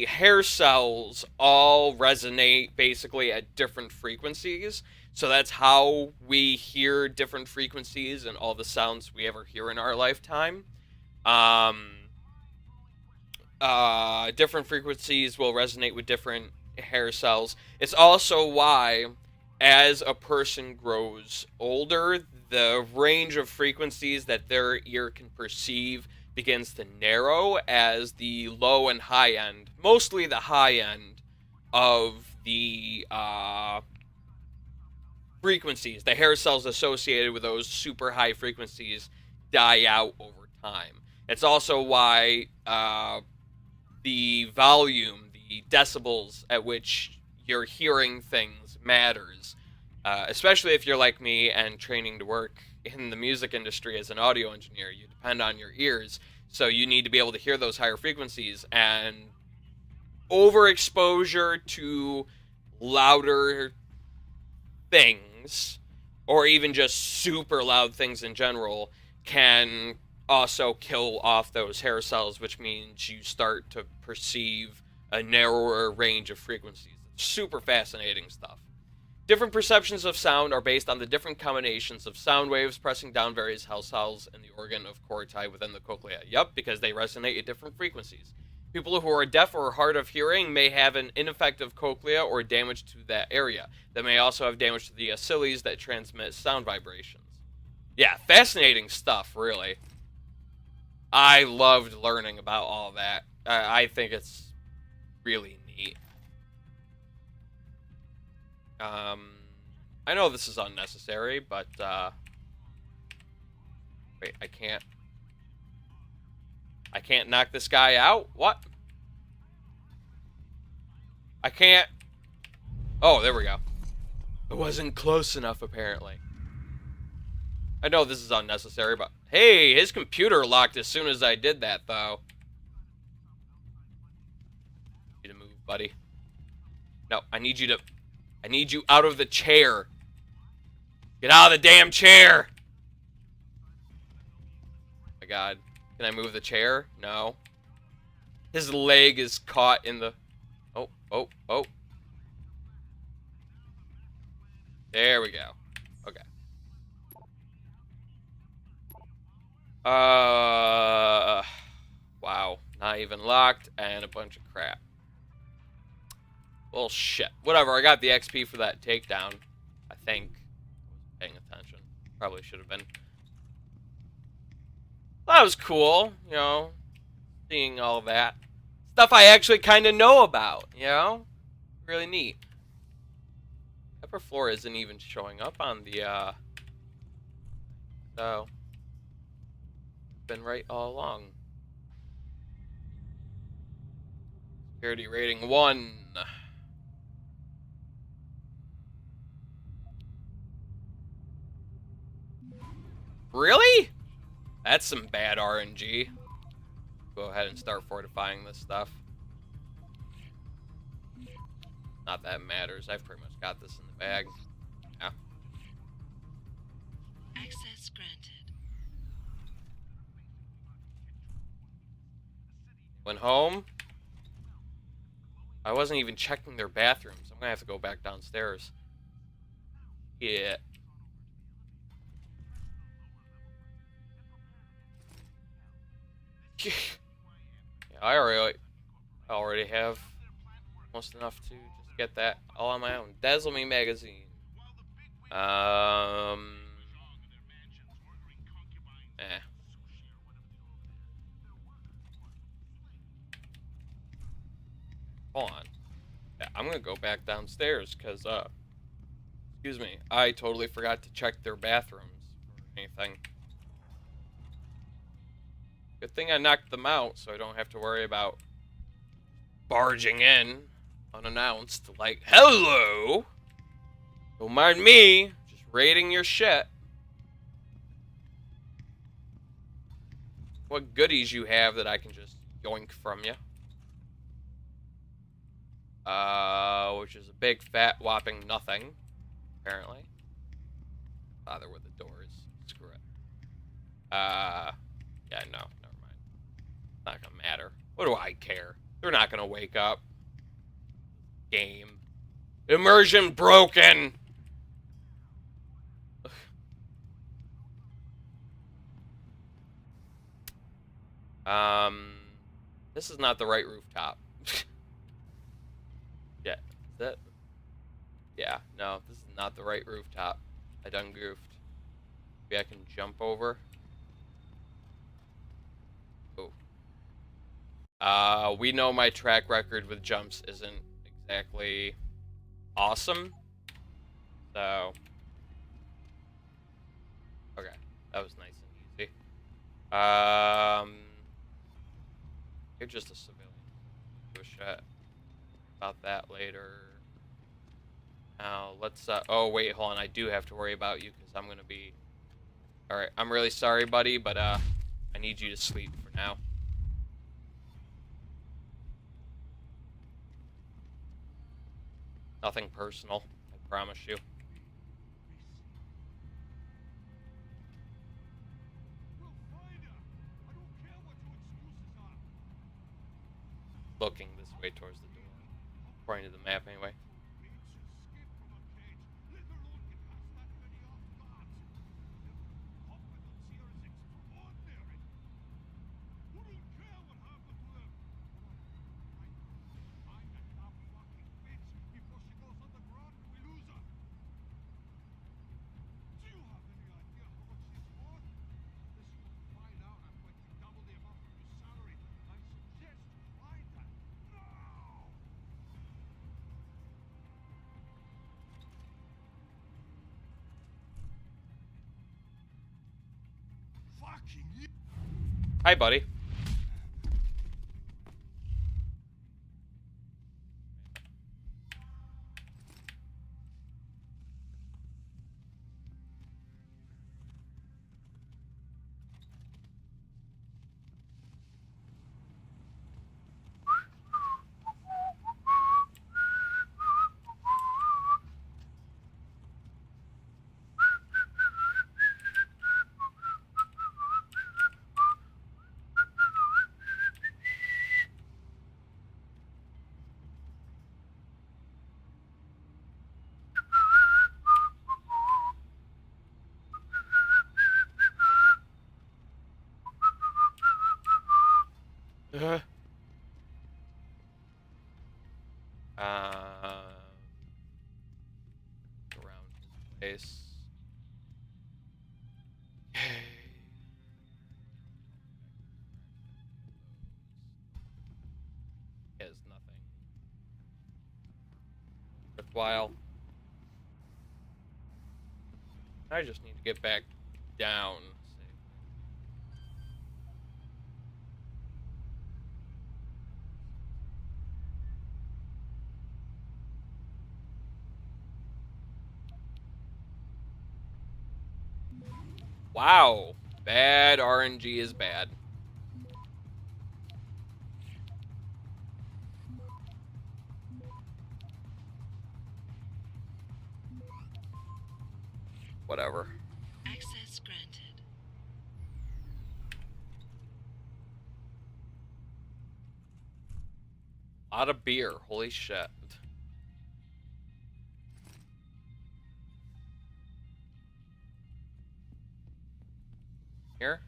hair cells all resonate basically at different frequencies. So that's how we hear different frequencies and all the sounds we ever hear in our lifetime. Different frequencies will resonate with different hair cells. It's also why, as a person grows older, the range of frequencies that their ear can perceive begins to narrow as the low and high end, mostly the high end of the frequencies, the hair cells associated with those super high frequencies die out over time. It's also why the volume, the decibels at which you're hearing things matters, especially if you're like me and training to work in the music industry as an audio engineer. You depend on your ears, so you need to be able to hear those higher frequencies, and overexposure to louder things, or even just super loud things in general, can also kill off those hair cells, which means you start to perceive a narrower range of frequencies. It's super fascinating stuff. Different perceptions of sound are based on the different combinations of sound waves pressing down various hair cells in the organ of Corti within the cochlea. Yup, because they resonate at different frequencies. People who are deaf or hard of hearing may have an ineffective cochlea or damage to that area. They may also have damage to the ocelles that transmit sound vibrations. Yeah, fascinating stuff, really. I loved learning about all that. I think it's really neat. I know this is unnecessary, but, wait, I can't knock this guy out? What? I can't... Oh, there we go. It wasn't close enough, apparently. I know this is unnecessary, but... Hey, his computer locked as soon as I did that, though. You to move, buddy. No, I need you out of the chair. Get out of the damn chair! Oh my god. Can I move the chair? No. His leg is caught in the... Oh. There we go. Okay. Wow. Not even locked, and a bunch of crap. Well, shit. Whatever, I got the XP for that takedown. I think. I wasn't paying attention. Probably should have been. Well, that was cool, you know, seeing all that. Stuff I actually kind of know about, you know? Really neat. Upper floor isn't even showing up on the, so... Been right all along. Security rating 1. Really? That's some bad RNG. Go ahead and start fortifying this stuff. Not that it matters. I've pretty much got this in the bag. Yeah. Access granted. Went home. I wasn't even checking their bathrooms. I'm gonna have to go back downstairs. Yeah. Yeah, I already have almost enough to just get that all on my own. Dazzle Me magazine. Eh. Hold on. Yeah, I'm gonna go back downstairs because excuse me, I totally forgot to check their bathrooms or anything. Good thing I knocked them out so I don't have to worry about barging in unannounced like, hello! Don't mind me, just raiding your shit. What goodies you have that I can just yoink from you. Which is a big fat whopping nothing, apparently. Bother with the doors. Screw it. Yeah, no, never mind. Not gonna matter. What do I care? They're not gonna wake up. Game. Immersion broken! This is not the right rooftop. Yeah, is that? Yeah, no, this is not the right rooftop. I done goofed. Maybe I can jump over. Oh. We know my track record with jumps isn't exactly awesome. So. Okay, that was nice and easy. You're just a civilian. Give a shit about that later. Now, let's, oh, wait, hold on. I do have to worry about you because I'm gonna be... Alright, I'm really sorry, buddy, but, I need you to sleep for now. Nothing personal, I promise you. Looking this way towards the door. According to the map, anyway. Hi, buddy. Around his face. He has nothing worthwhile. I just need to get back down. Wow, bad RNG is bad. Whatever. Access granted. A lot of beer, holy shit. Here?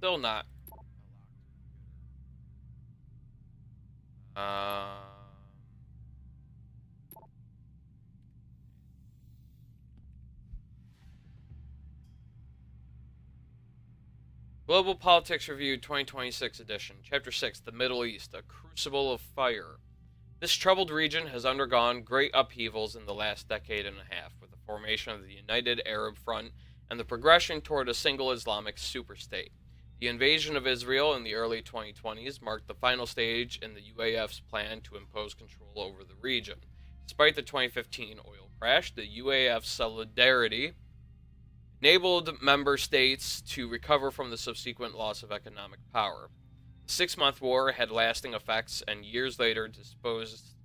Still not. Global Politics Review 2026 edition, Chapter 6, The Middle East, A Crucible of Fire. This troubled region has undergone great upheavals in the last decade and a half, with the formation of the United Arab Front and the progression toward a single Islamic superstate. The invasion of Israel in the early 2020s marked the final stage in the UAF's plan to impose control over the region. Despite the 2015 oil crash, the UAF's solidarity enabled member states to recover from the subsequent loss of economic power. The 6-month war had lasting effects, and years later dispossessed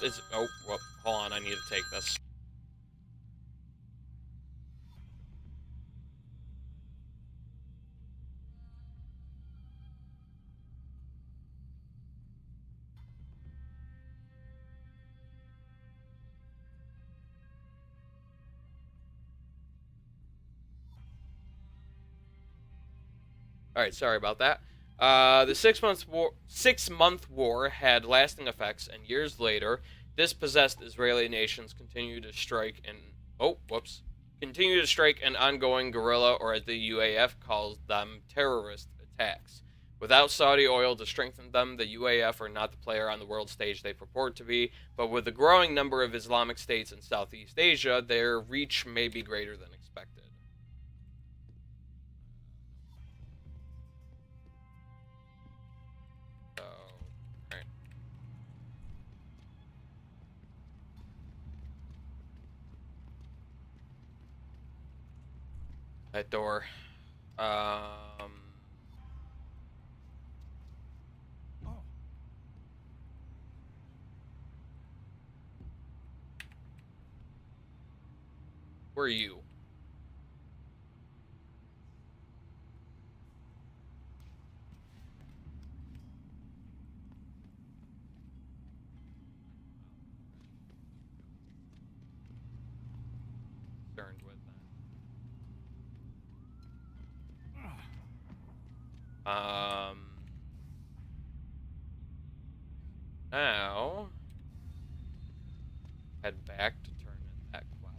its... Oh, well, hold on, I need to take this. Alright, sorry about that. The 6-month war had lasting effects, and years later, dispossessed Israeli nations continue to strike an ongoing guerrilla, or as the UAF calls them, terrorist attacks. Without Saudi oil to strengthen them, the UAF are not the player on the world stage they purport to be, but with the growing number of Islamic states in Southeast Asia, their reach may be greater than expected. That door. Where are you? Concerned with that. Now head back to turn in that quest.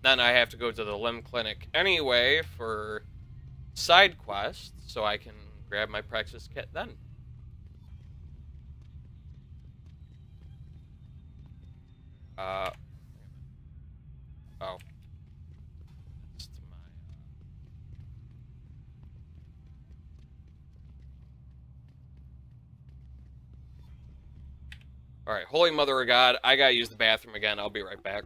Then I have to go to the Limb Clinic anyway for side quests, so I can grab my Praxis kit then. Oh. That's my, Alright, Holy Mother of God, I gotta use the bathroom again. I'll be right back.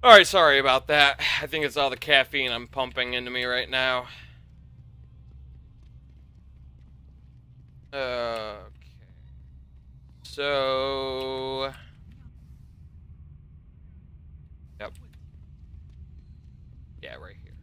Alright, sorry about that. I think it's all the caffeine I'm pumping into me right now. Okay. So... Yep. Yeah, right here.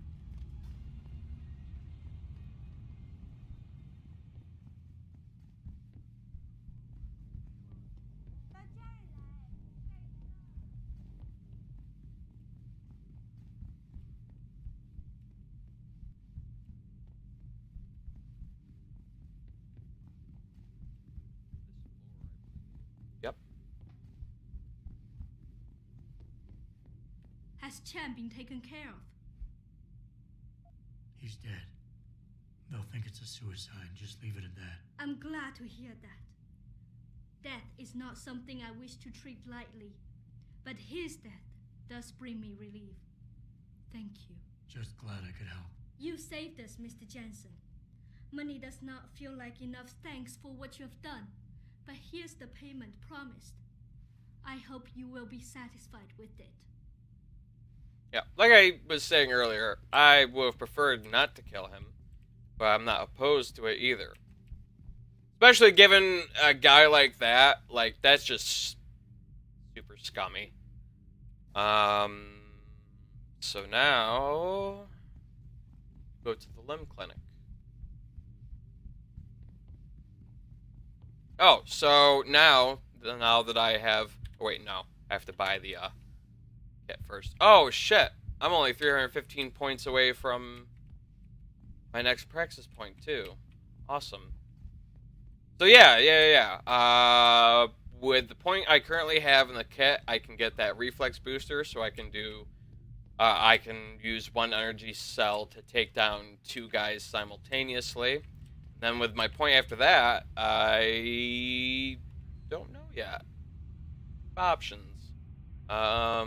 Has Chan been taken care of? He's dead. They'll think it's a suicide. Just leave it at that. I'm glad to hear that. Death is not something I wish to treat lightly, but his death does bring me relief. Thank you. Just glad I could help. You saved us, Mr. Jensen. Money does not feel like enough thanks for what you have done, but here's the payment promised. I hope you will be satisfied with it. Yeah, like I was saying earlier, I would have preferred not to kill him, but I'm not opposed to it either. Especially given a guy like that, like, that's just super scummy. So now, go to the limb clinic. Oh, so now that I have, oh wait, no, I have to buy the, kit first. Oh, shit, I'm only 315 points away from my next praxis point, too. Awesome. So yeah. With the point I currently have in the kit, I can get that reflex booster, so I can do, I can use one energy cell to take down 2 guys simultaneously. Then with my point after that, I don't know yet. Options. Yeah.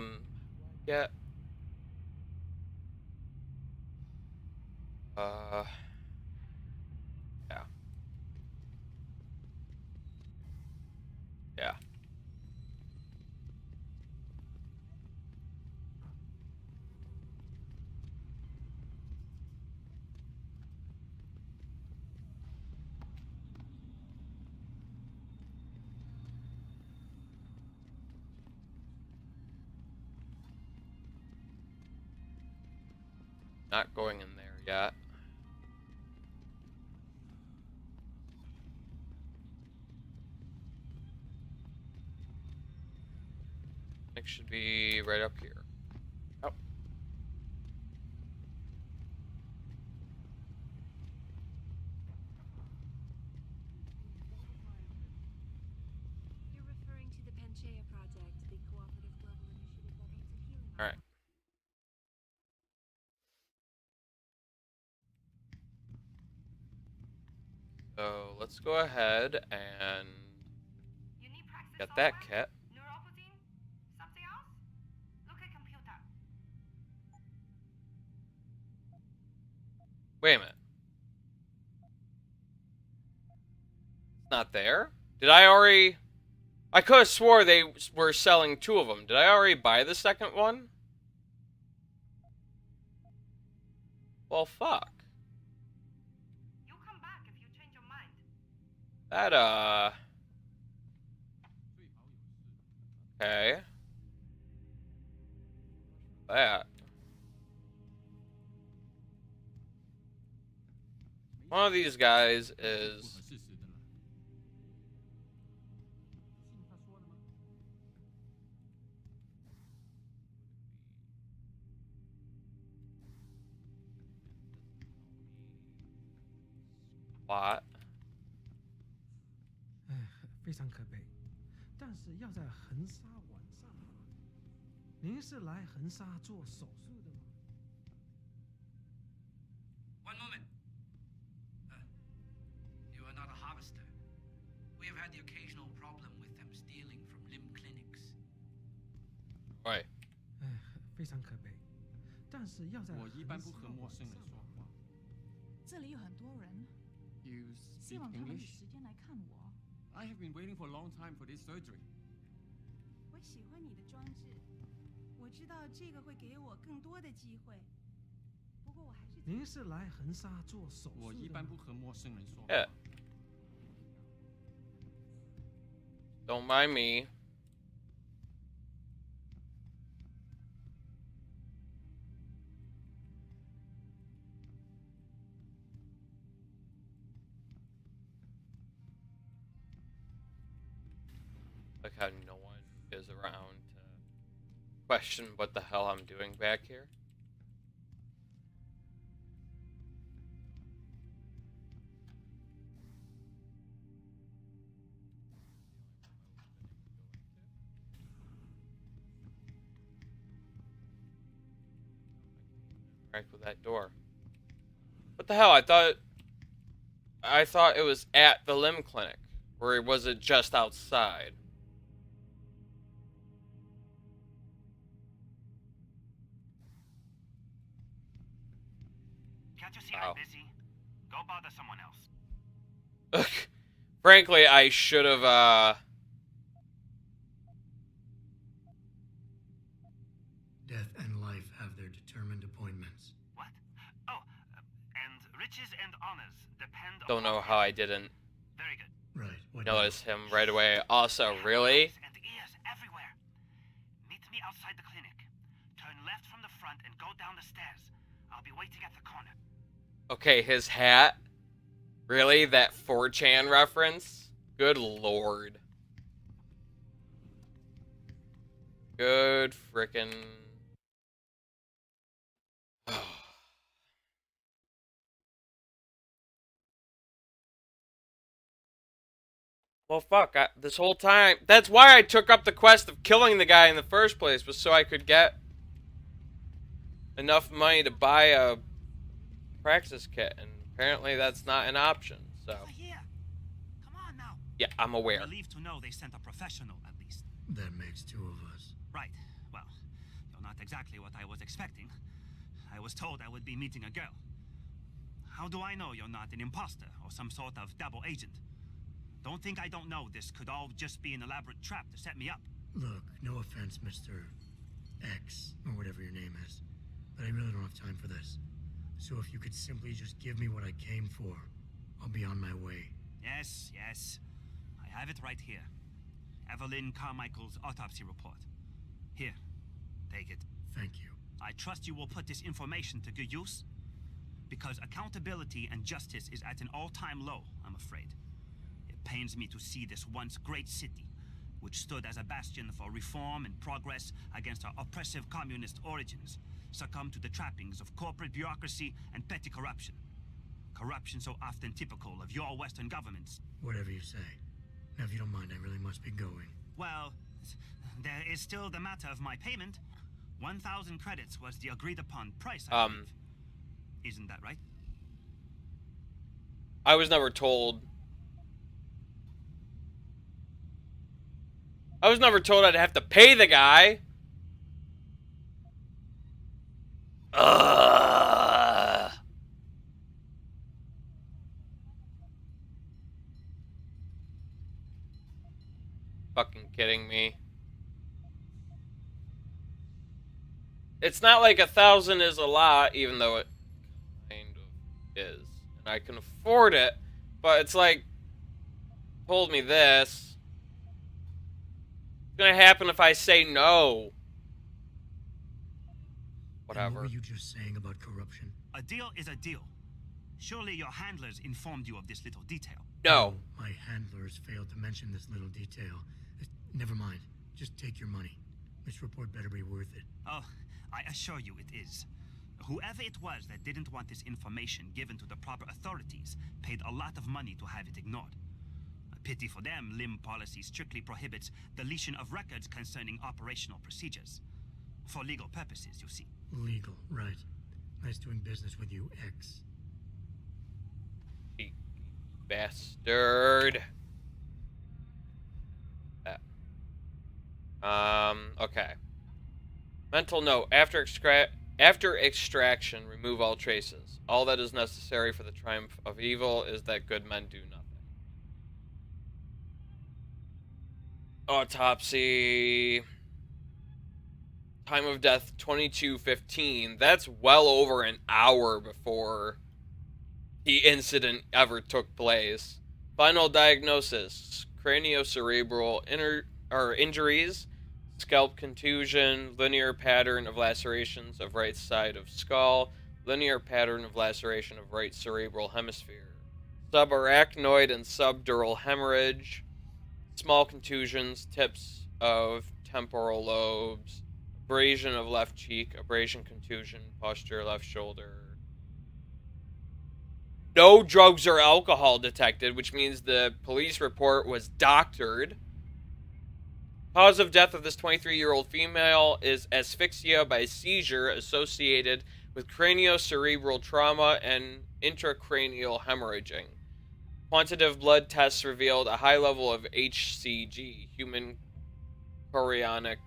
Yeah. Not going in there yet. It should be right up here. Oh. You're referring to the Panchaea Project, the cooperative global initiative that aims at healing. All right. So let's go ahead and get that kit. Neuropozyne? Something else? Look at computer. Wait a minute. It's not there? Did I already... I could have swore they were selling 2 of them. Did I already buy the second one? Well, fuck. You come back if you change your mind. That, okay. That. One of these guys is... What? 非常可悲，但是要在横沙晚上吗？您是来横沙做手术的吗 ？One moment. You are not a harvester. We have had the occasional problem with them stealing from limb clinics. Right. 非常可悲，但是要在我一般不和陌生人说话。这里有很多人， You 希 speak 望他们有 English? 时间来看我。 I have been waiting for a long time for this surgery. 我喜欢你的装置，我知道这个会给我更多的机会。不过我还是……您是来横沙做手术的吗？我一般不和陌生人说话。Yeah. Don't mind me. Like how no one is around to question what the hell I'm doing back here. interact with that door. What the hell? I thought it was at the limb clinic. Or was it just outside? Can't you see I'm busy? Go bother someone else. Frankly, I should have, Death and life have their determined appointments. What? Oh, and riches and honors depend don't know how I didn't Very good. Right. What notice him right away. Also, really? And ears everywhere. Meet me outside the clinic. Turn left from the front and go down the stairs. I'll be waiting at the corner. Okay, his hat? Really? That 4chan reference? Good lord. Good frickin'... Well, fuck, this whole time... That's why I took up the quest of killing the guy in the first place, was so I could get enough money to buy a praxis kit, and apparently that's not an option, so... Here. Come on now. Yeah, I'm aware. Relieved to know they sent a professional, at least. That makes two of us. Right. Well, you're not exactly what I was expecting. I was told I would be meeting a girl. How do I know you're not an imposter or some sort of double agent? Don't think I don't know this could all just be an elaborate trap to set me up. Look, no offense, Mr. X, or whatever your name is, but I really don't have time for this. So if you could simply just give me what I came for, I'll be on my way. Yes, yes. I have it right here. Evelyn Carmichael's autopsy report. Here, take it. Thank you. I trust you will put this information to good use, because accountability and justice is at an all-time low, I'm afraid. It pains me to see this once great city, which stood as a bastion for reform and progress against our oppressive communist origins, succumb to the trappings of corporate bureaucracy and petty corruption. Corruption so often typical of your Western governments. Whatever you say. Now, if you don't mind, I really must be going. Well, there is still the matter of my payment. 1,000 credits was the agreed-upon price, I believe. Isn't that right? I was never told... I'd have to pay the guy. Ugh. Fucking kidding me. It's not like 1,000 is a lot, even though it kind of is. And I can afford it, but it's like, told me this. What's gonna happen if I say no? Whatever. And what were you just saying about corruption? A deal is a deal. Surely your handlers informed you of this little detail. No. My handlers failed to mention this little detail. Never mind. Just take your money. This report better be worth it. Oh, I assure you it is. Whoever it was that didn't want this information given to the proper authorities paid a lot of money to have it ignored. A pity for them, LIM policy strictly prohibits deletion of records concerning operational procedures. For legal purposes, you see. Legal, right. Nice doing business with you, X. Bastard. Okay. Mental note. After extraction, remove all traces. All that is necessary for the triumph of evil is that good men do nothing. Autopsy. Time of death, 22:15. That's well over an hour before the incident ever took place. Final diagnosis. Craniocerebral injuries. Scalp contusion, linear pattern of lacerations of right side of skull, linear pattern of laceration of right cerebral hemisphere, subarachnoid and subdural hemorrhage, small contusions, tips of temporal lobes, abrasion of left cheek, abrasion contusion, posterior left shoulder. No drugs or alcohol detected, which means the police report was doctored. Cause of death of this 23-year-old female is asphyxia by seizure associated with craniocerebral trauma and intracranial hemorrhaging. Quantitative blood tests revealed a high level of HCG, human chorionic,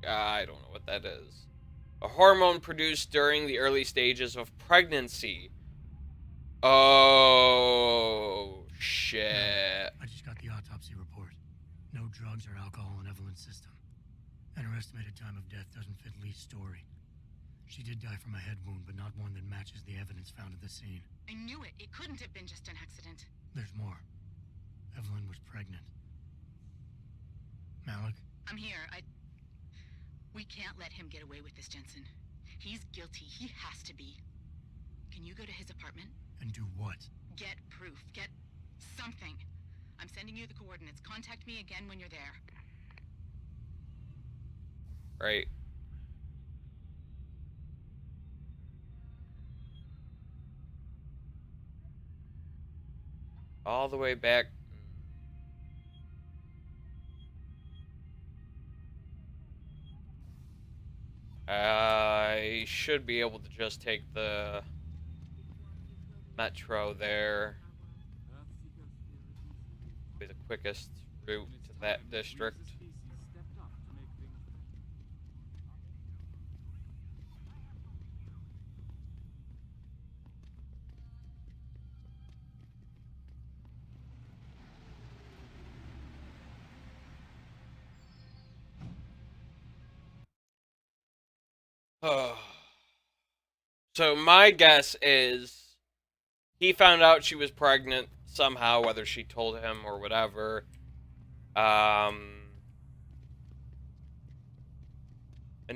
I don't know what that is, a hormone produced during the early stages of pregnancy. Oh, shit. I just got the autopsy report. No drugs or alcohol in Evelyn's system. And her estimated time of death doesn't fit Lee's story. She did die from a head wound, but not one that matches the evidence found at the scene. I knew it. It couldn't have been just an accident. There's more. Evelyn was pregnant. Malik? I'm here. We can't let him get away with this, Jensen. He's guilty. He has to be. Can you go to his apartment? And do what? Get proof. Get something. I'm sending you the coordinates. Contact me again when you're there. Right. All the way back. I should be able to just take the metro there. Be the quickest route to that district. So my guess is he found out she was pregnant somehow, whether she told him or whatever. An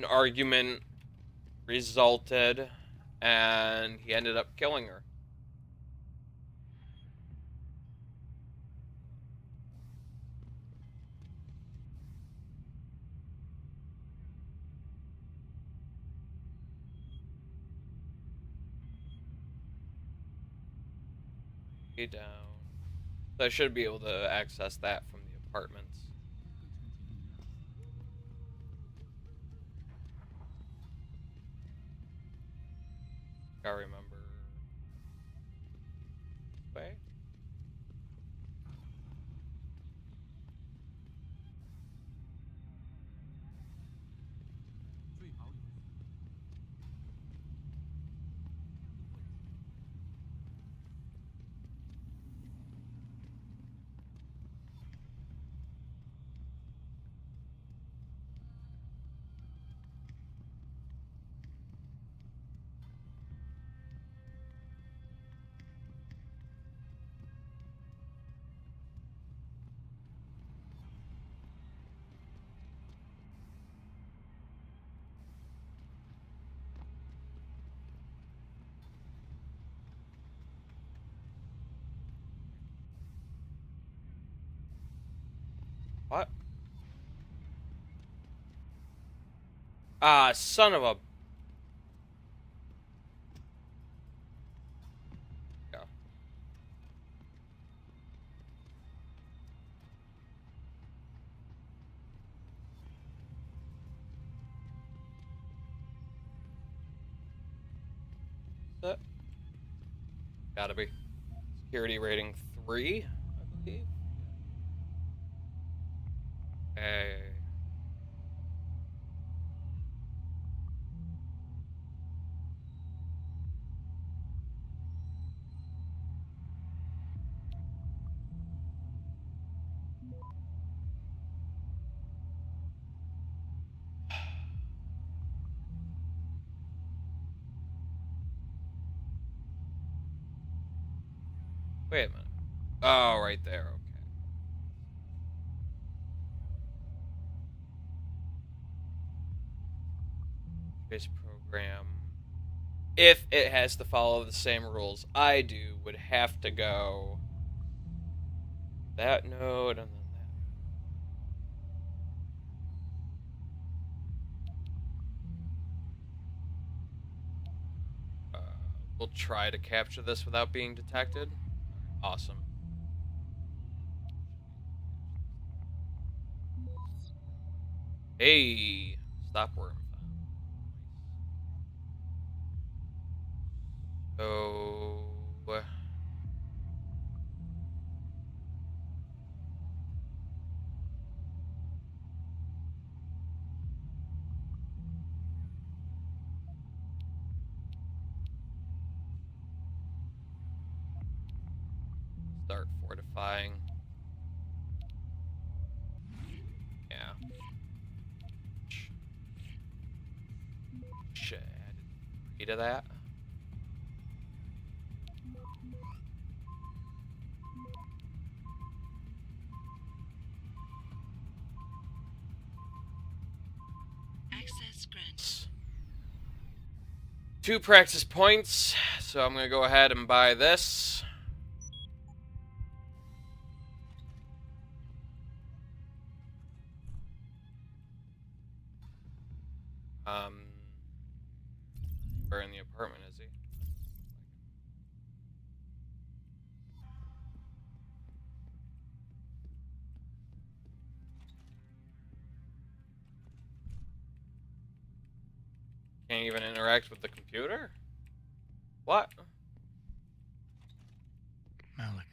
argument resulted, and he ended up killing her. Down. So I should be able to access that from the apartments. Gotta remember. Way. What? Ah, son of a... Go. Gotta be. Security rating 3, I believe. Hey. Wait a minute. Oh, right there. Okay. This program, if it has to follow the same rules I do, would have to go that node and then that. We'll try to capture this without being detected. Awesome. Hey, stop worm. So... start fortifying. Yeah. Shit, added 3 to that. Access granted. 2 practice points, so I'm gonna go ahead and buy this. We're in the apartment, is he? Can't even interact with the computer? What? Malik,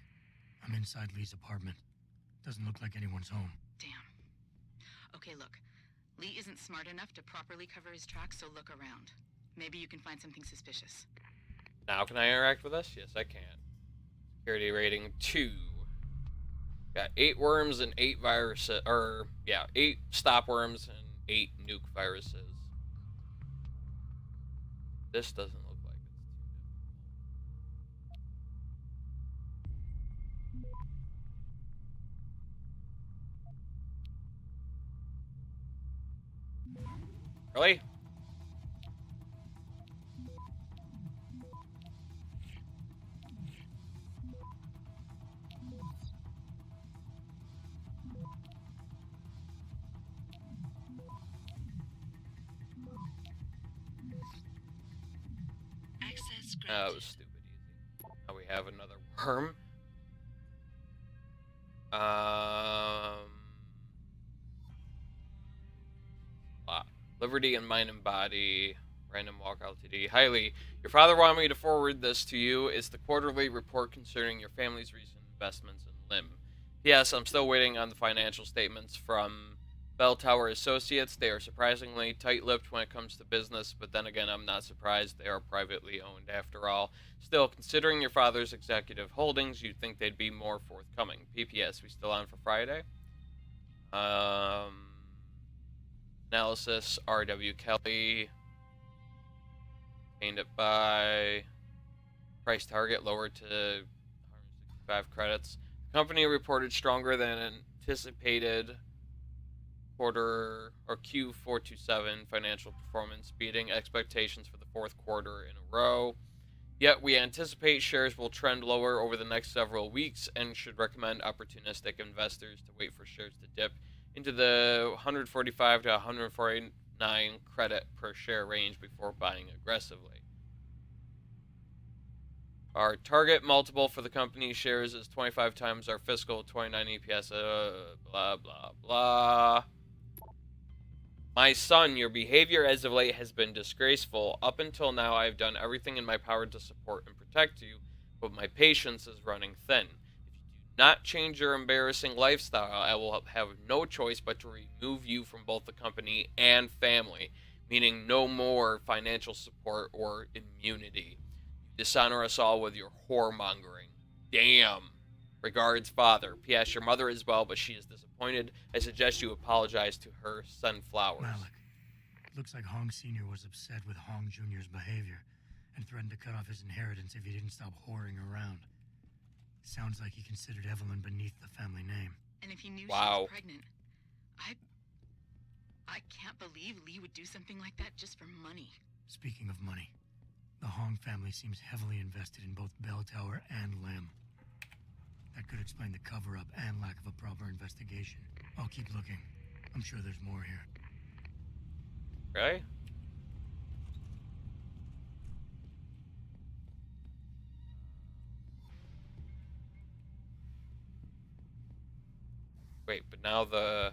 I'm inside Lee's apartment. Doesn't look like anyone's home. Damn. Okay, look. Lee isn't smart enough to properly cover his tracks, so look around. Maybe you can find something suspicious. Now can I interact with this? Yes, I can. Security rating 2. Got 8 worms and 8 viruses, or, yeah, 8 stop worms and 8 nuke viruses. This doesn't look like it's too difficult. Really? Access granted. That was stupid easy. Now we have another worm. Liberty and Mind and Body. Random Walk Ltd. Highly, your father wanted me to forward this to you. It's the quarterly report concerning your family's recent investments in LIM. Yes, I'm still waiting on the financial statements from Bell Tower Associates. They are surprisingly tight-lipped when it comes to business, but then again, I'm not surprised. They are privately owned after all. Still, considering your father's executive holdings, you'd think they'd be more forthcoming. PPS, we still on for Friday? Analysis, R.W. Kelly. Gained it by price target lowered to 165 credits. The company reported stronger than anticipated quarter or Q427 financial performance, beating expectations for the 4th quarter in a row. Yet we anticipate shares will trend lower over the next several weeks and should recommend opportunistic investors to wait for shares to dip into the 145 to 149 credit per share range before buying aggressively. Our target multiple for the company's shares is 25 times our fiscal 29 EPS, blah, blah, blah. My son, your behavior as of late has been disgraceful. Up until now, I've done everything in my power to support and protect you, but my patience is running thin. If you do not change your embarrassing lifestyle, I will have no choice but to remove you from both the company and family, meaning no more financial support or immunity. Dishonor us all with your whoremongering. Damn. Regards, Father. P.S. Your mother is well, but she is disappointed. I suggest you apologize to her sunflowers. Malik, looks like Hong Sr. was upset with Hong Jr.'s behavior and threatened to cut off his inheritance if he didn't stop whoring around. Sounds like he considered Evelyn beneath the family name. And if he knew she was pregnant, I can't believe Lee would do something like that just for money. Speaking of money, the Hong family seems heavily invested in both Bell Tower and LIM. That could explain the cover-up and lack of a proper investigation. I'll keep looking. I'm sure there's more here. Really? Wait, but now the...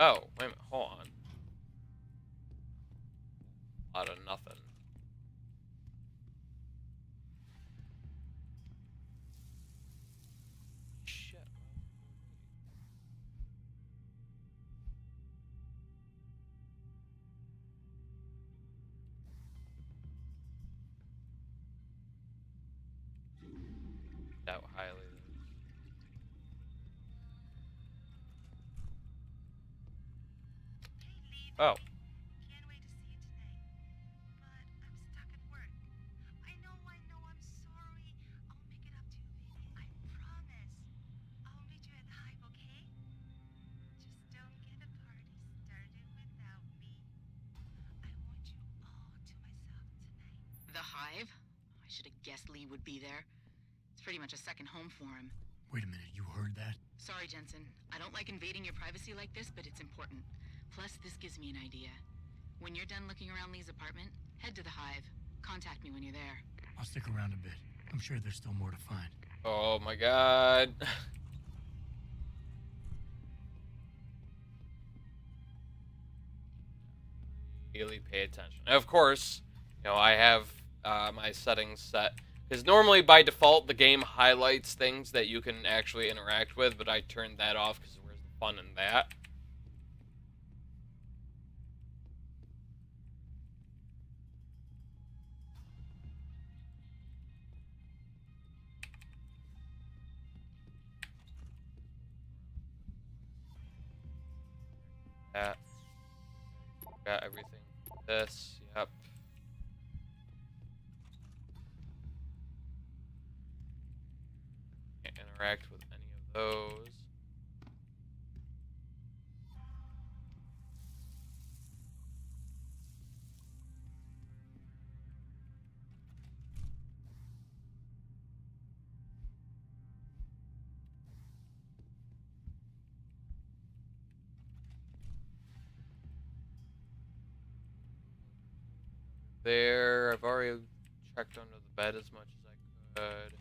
Oh, wait a minute, hold on. Out of nothing. Shit. That highly. Oh. Can't wait to see you tonight. But I'm stuck at work. I know, I'm sorry. I'll make it up to you, baby. I promise. I'll meet you at the Hive, okay? Just don't get a party started without me. I want you all to myself tonight. The Hive? I should have guessed Lee would be there. It's pretty much a second home for him. Wait a minute, you heard that? Sorry, Jensen. I don't like invading your privacy like this, but it's important. Plus, this gives me an idea. When you're done looking around Lee's apartment, head to the Hive. Contact me when you're there. I'll stick around a bit. I'm sure there's still more to find. Oh my god. Really pay attention. And of course, you know, I have my settings set. Because normally, by default, the game highlights things that you can actually interact with, but I turned that off because where's the fun in that? That. Got everything. This, yep. Can't interact with any of those. There, I've already checked under the bed as much as I could.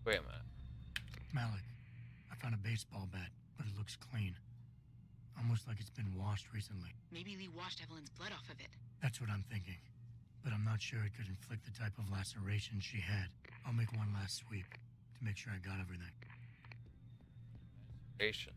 Wait a minute. Malik, I found a baseball bat, but it looks clean. Almost like it's been washed recently. Maybe Lee washed Evelyn's blood off of it. That's what I'm thinking. But I'm not sure it could inflict the type of laceration she had. I'll make one last sweep to make sure I got everything. Lacerations.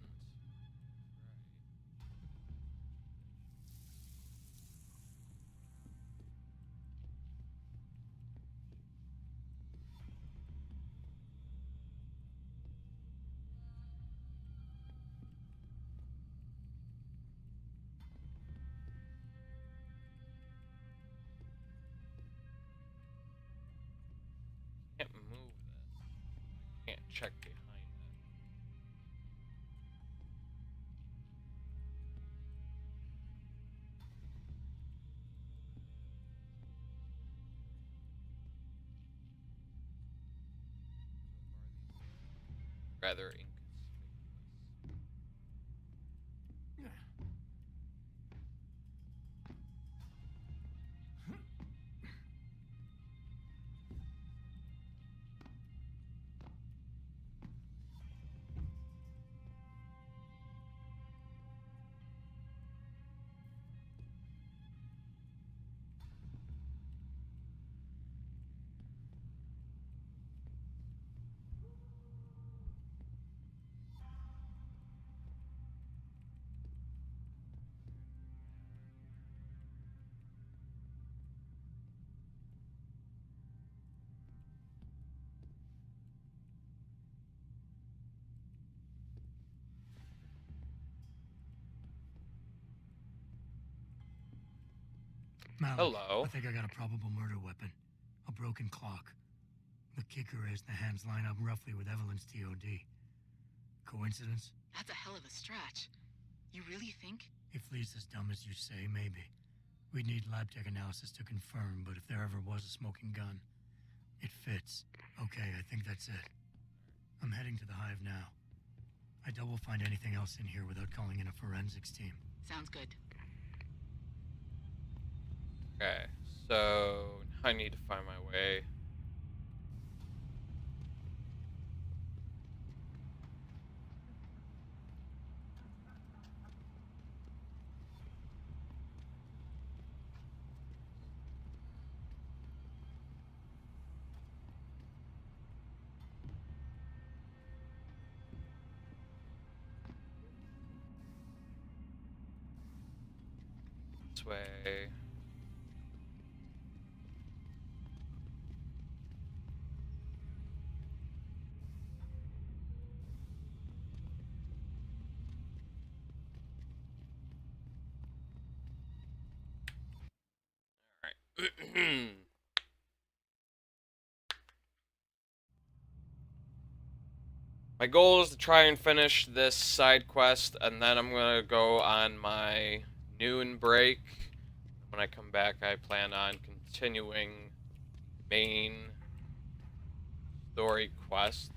Can't move this. Can't check behind it. Rather inconspicuous. Malik, Hello. I think I got a probable murder weapon. A broken clock. The kicker is the hands line up roughly with Evelyn's TOD. Coincidence? That's a hell of a stretch. You really think? If Lee's as dumb as you say, maybe. We'd need lab tech analysis to confirm, but if there ever was a smoking gun, it fits. Okay, I think that's it. I'm heading to the Hive now. I doubt we'll find anything else in here without calling in a forensics team. Sounds good. Okay. So I need to find my way. This way. Alright. My goal is to try and finish this side quest, and then I'm gonna go on my noon break. When I come back, I plan on continuing main story quests.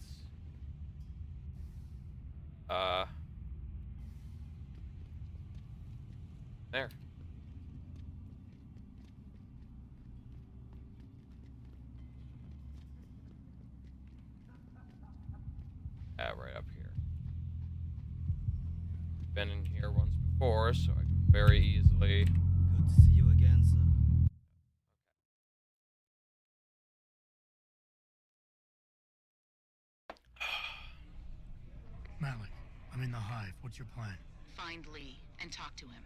There. Right up here. Been in here once before, so I can very easily. Good to see you again, sir. Malik, I'm in the hive. What's your plan? Find Lee and talk to him.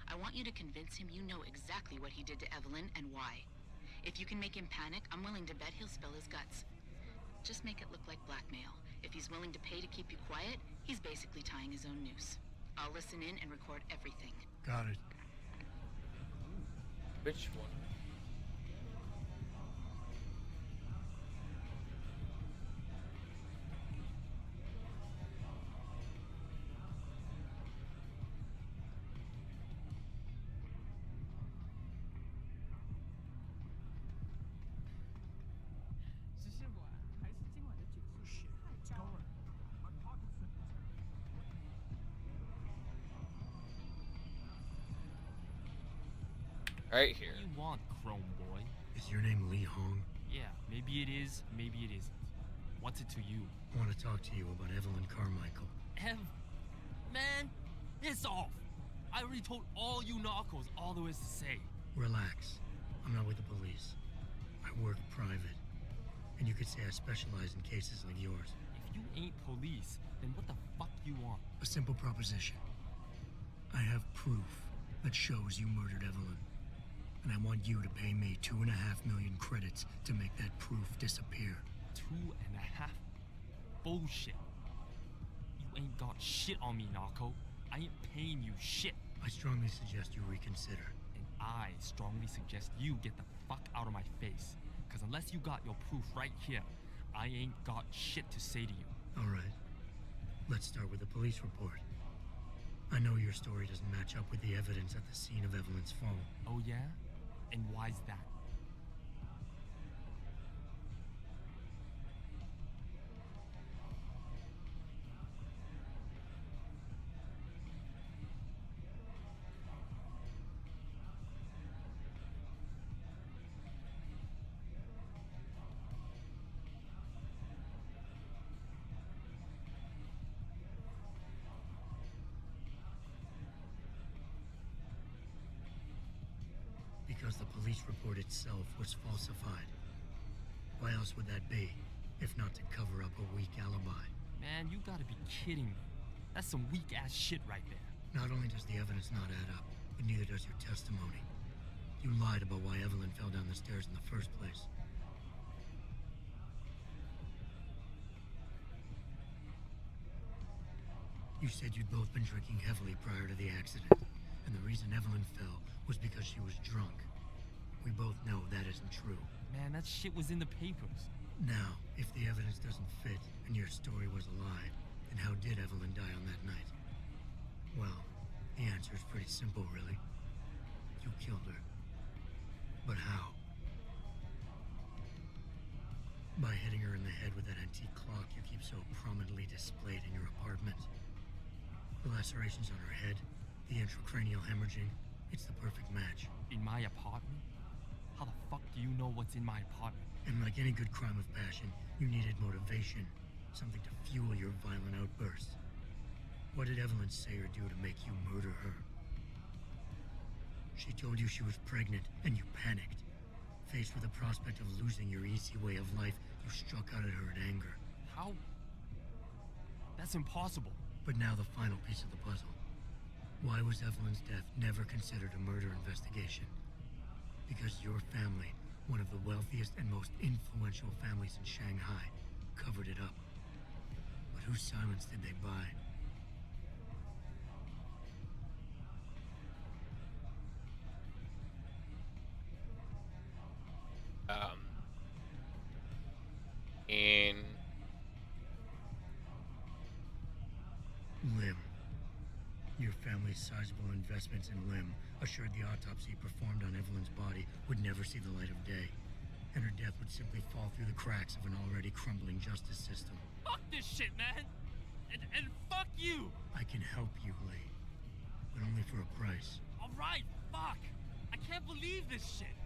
I want you to convince him you know exactly what he did to Evelyn and why. If you can make him panic, I'm willing to bet he'll spill his guts. Just make it look like blackmail. If he's willing to pay to keep you quiet, he's basically tying his own noose. I'll listen in and record everything. Got it. Which one? Right here. What do you want, Chrome Boy? Is your name Lee Hong? Yeah, maybe it is, maybe it isn't. What's it to you? I want to talk to you about Evelyn Carmichael. Man, piss off! I already told all you narcos all there is to say. Relax. I'm not with the police. I work private. And you could say I specialize in cases like yours. If you ain't police, then what the fuck you want? A simple proposition. I have proof that shows you murdered Evelyn. And I want you to pay me 2.5 million credits to make that proof disappear. 2.5? Bullshit. You ain't got shit on me, narco. I ain't paying you shit. I strongly suggest you reconsider. And I strongly suggest you get the fuck out of my face. Cause unless you got your proof right here, I ain't got shit to say to you. Alright. Let's start with the police report. I know your story doesn't match up with the evidence at the scene of Evelyn's fall. Oh yeah? And why's that? Because the police report itself was falsified. Why else would that be, if not to cover up a weak alibi? Man, you gotta be kidding me. That's some weak-ass shit right there. Not only does the evidence not add up, but neither does your testimony. You lied about why Evelyn fell down the stairs in the first place. You said you'd both been drinking heavily prior to the accident, and the reason Evelyn fell was because she was drunk. We both know that isn't true. Man, that shit was in the papers. Now, if the evidence doesn't fit and your story was a lie, then how did Evelyn die on that night? Well, the answer is pretty simple, really. You killed her. But how? By hitting her in the head with that antique clock you keep so prominently displayed in your apartment. The lacerations on her head, the intracranial hemorrhaging, it's the perfect match. In my apartment? How the fuck do you know what's in my apartment? And like any good crime of passion, you needed motivation. Something to fuel your violent outbursts. What did Evelyn say or do to make you murder her? She told you she was pregnant, and you panicked. Faced with the prospect of losing your easy way of life, you struck out at her in anger. How? That's impossible. But now the final piece of the puzzle. Why was Evelyn's death never considered a murder investigation? Because your family, one of the wealthiest and most influential families in Shanghai, covered it up. But whose silence did they buy? In Lim. Your family's sizable investments in Lim assured the autopsy performed on Evelyn's body would never see the light of day, and her death would simply fall through the cracks of an already crumbling justice system. Fuck this shit, man! And fuck you! I can help you, Lee, but only for a price. Alright, fuck! I can't believe this shit!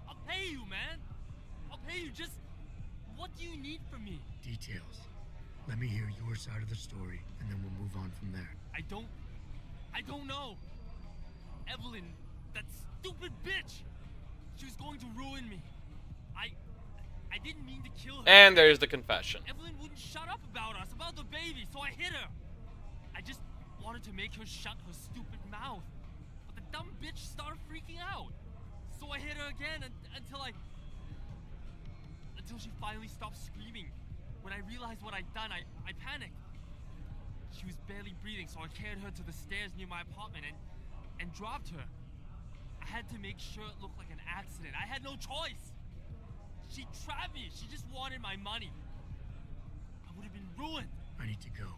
I'll pay you, man! I'll pay you, just... What do you need from me? Details. Let me hear your side of the story, and then we'll move on from there. I don't know. Evelyn, that stupid bitch! She was going to ruin me. I didn't mean to kill her. And there's the confession. Evelyn wouldn't shut up about us, about the baby, so I hit her. I just wanted to make her shut her stupid mouth. But the dumb bitch started freaking out. So I hit her again until she finally stopped screaming. When I realized what I'd done, I panicked. She was barely breathing, so I carried her to the stairs near my apartment and dropped her. I had to make sure it looked like an accident. I had no choice. She trapped me. She just wanted my money. I would have been ruined. I need to go.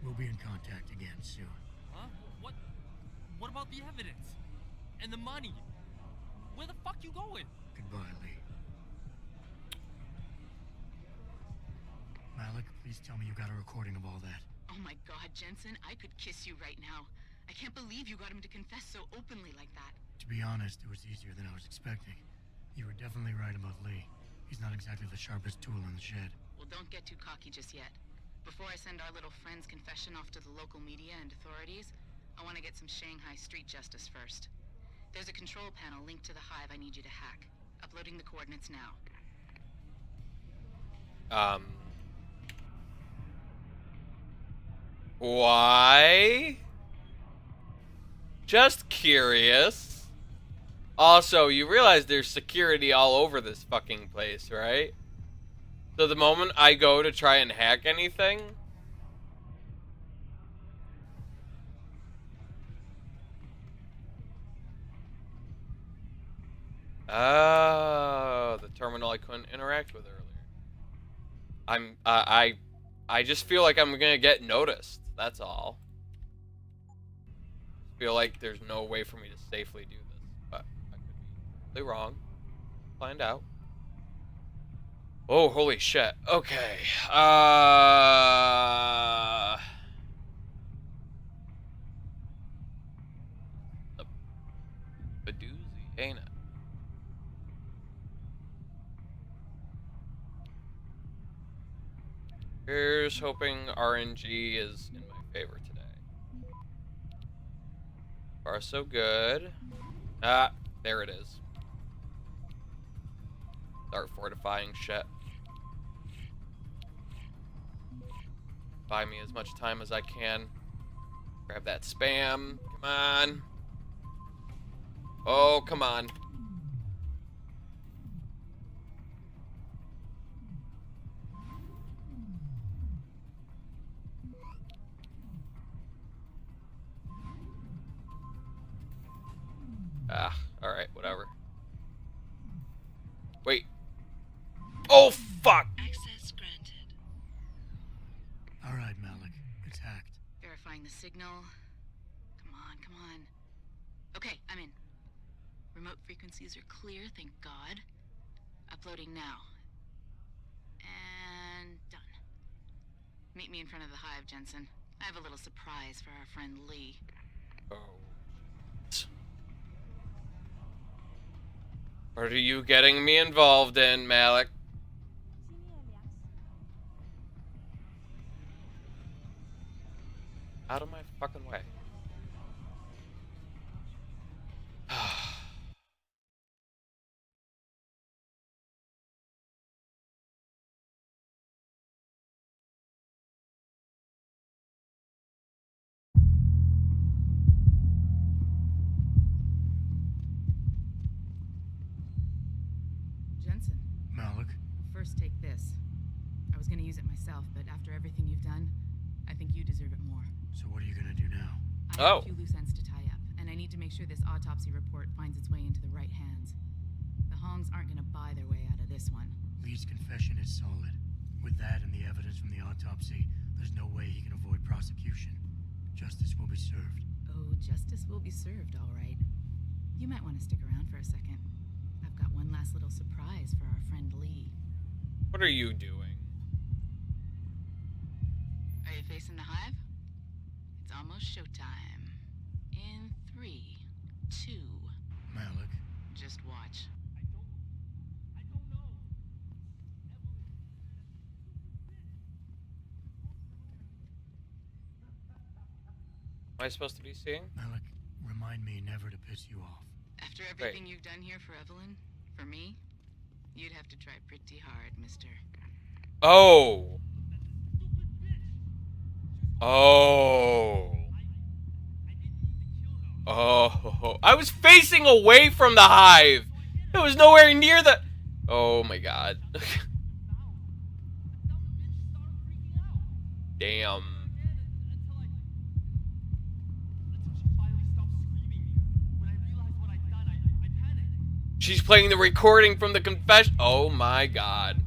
We'll be in contact again soon. Huh? What about the evidence? And the money? Where the fuck you going? Goodbye, Lee. Malik, please tell me you got a recording of all that. Oh my god, Jensen, I could kiss you right now. I can't believe you got him to confess so openly like that. To be honest, it was easier than I was expecting. You were definitely right about Lee. He's not exactly the sharpest tool in the shed. Well, don't get too cocky just yet. Before I send our little friend's confession off to the local media and authorities, I want to get some Shanghai street justice first. There's a control panel linked to the hive I need you to hack. Uploading the coordinates now. Why? Just curious. Also, you realize there's security all over this fucking place, right? So the moment I go to try and hack anything... Oh, the terminal I couldn't interact with earlier. I just feel like I'm gonna get noticed. That's all. Feel like there's no way for me to safely do this, but I could be completely wrong. Find out. Oh, holy shit. Okay. A doozy, ain't it? Here's hoping RNG is in my favor today. Far so good. Ah, there it is. Start fortifying shit. Buy me as much time as I can. Grab that spam. Come on. Oh, come on. Ah, alright, whatever. Wait. Oh, fuck! Access granted. Alright, Malik. It's hacked. Verifying the signal. Come on, come on. Okay, I'm in. Remote frequencies are clear, thank God. Uploading now. And done. Meet me in front of the hive, Jensen. I have a little surprise for our friend Lee. Oh. What are you getting me involved in, Malik? Out of my fucking way. Jensen. Malik? First, take this. I was gonna use it myself, but after everything you've done, I think you deserve it more. So what are you gonna do now? I have a few loose ends to tie up, and I need to make sure this autopsy report finds its way into the right hands. The Hongs aren't gonna buy their way out of this one. Lee's confession is solid. With that and the evidence from the autopsy, there's no way he can avoid prosecution. Justice will be served. Oh, justice will be served, all right. You might want to stick around for a second. I've got one last little surprise for our friend Lee. What are you doing? Are you facing the hive? It's almost showtime. In 3, 2... Malik? Just watch. I don't know. Am I supposed to be seeing? Malik, remind me never to piss you off. After everything you've done here for Evelyn, for me, you'd have to try pretty hard, mister. Oh. Oh. Oh. I was facing away from the hive. It was nowhere near the... Oh my god. Damn. She's playing the recording from the confession. Oh my god.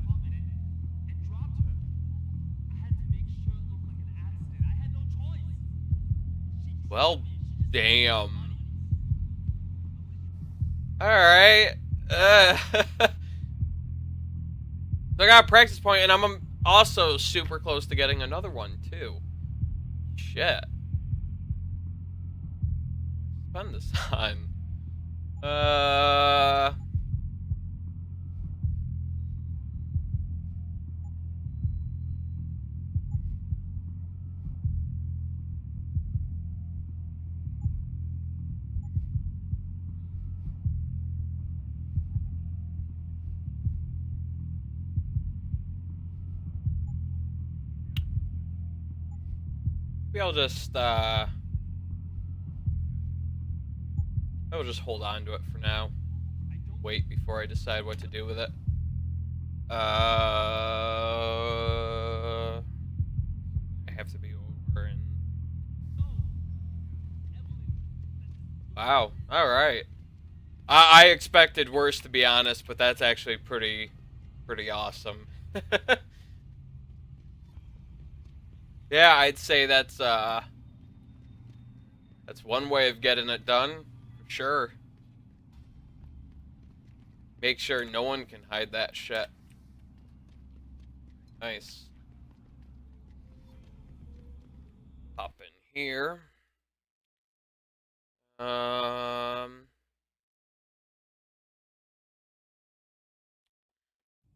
Well, damn. Alright. I got a practice point, and I'm also super close to getting another one, too. Shit. Spend this on. Maybe I'll just hold on to it for now. Wait before I decide what to do with it. I have to be over and... Wow, alright. I expected worse, to be honest, but that's actually pretty awesome. Yeah, I'd say that's one way of getting it done, for sure. Make sure no one can hide that shit. Nice. Pop in here.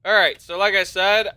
Alright, so like I said,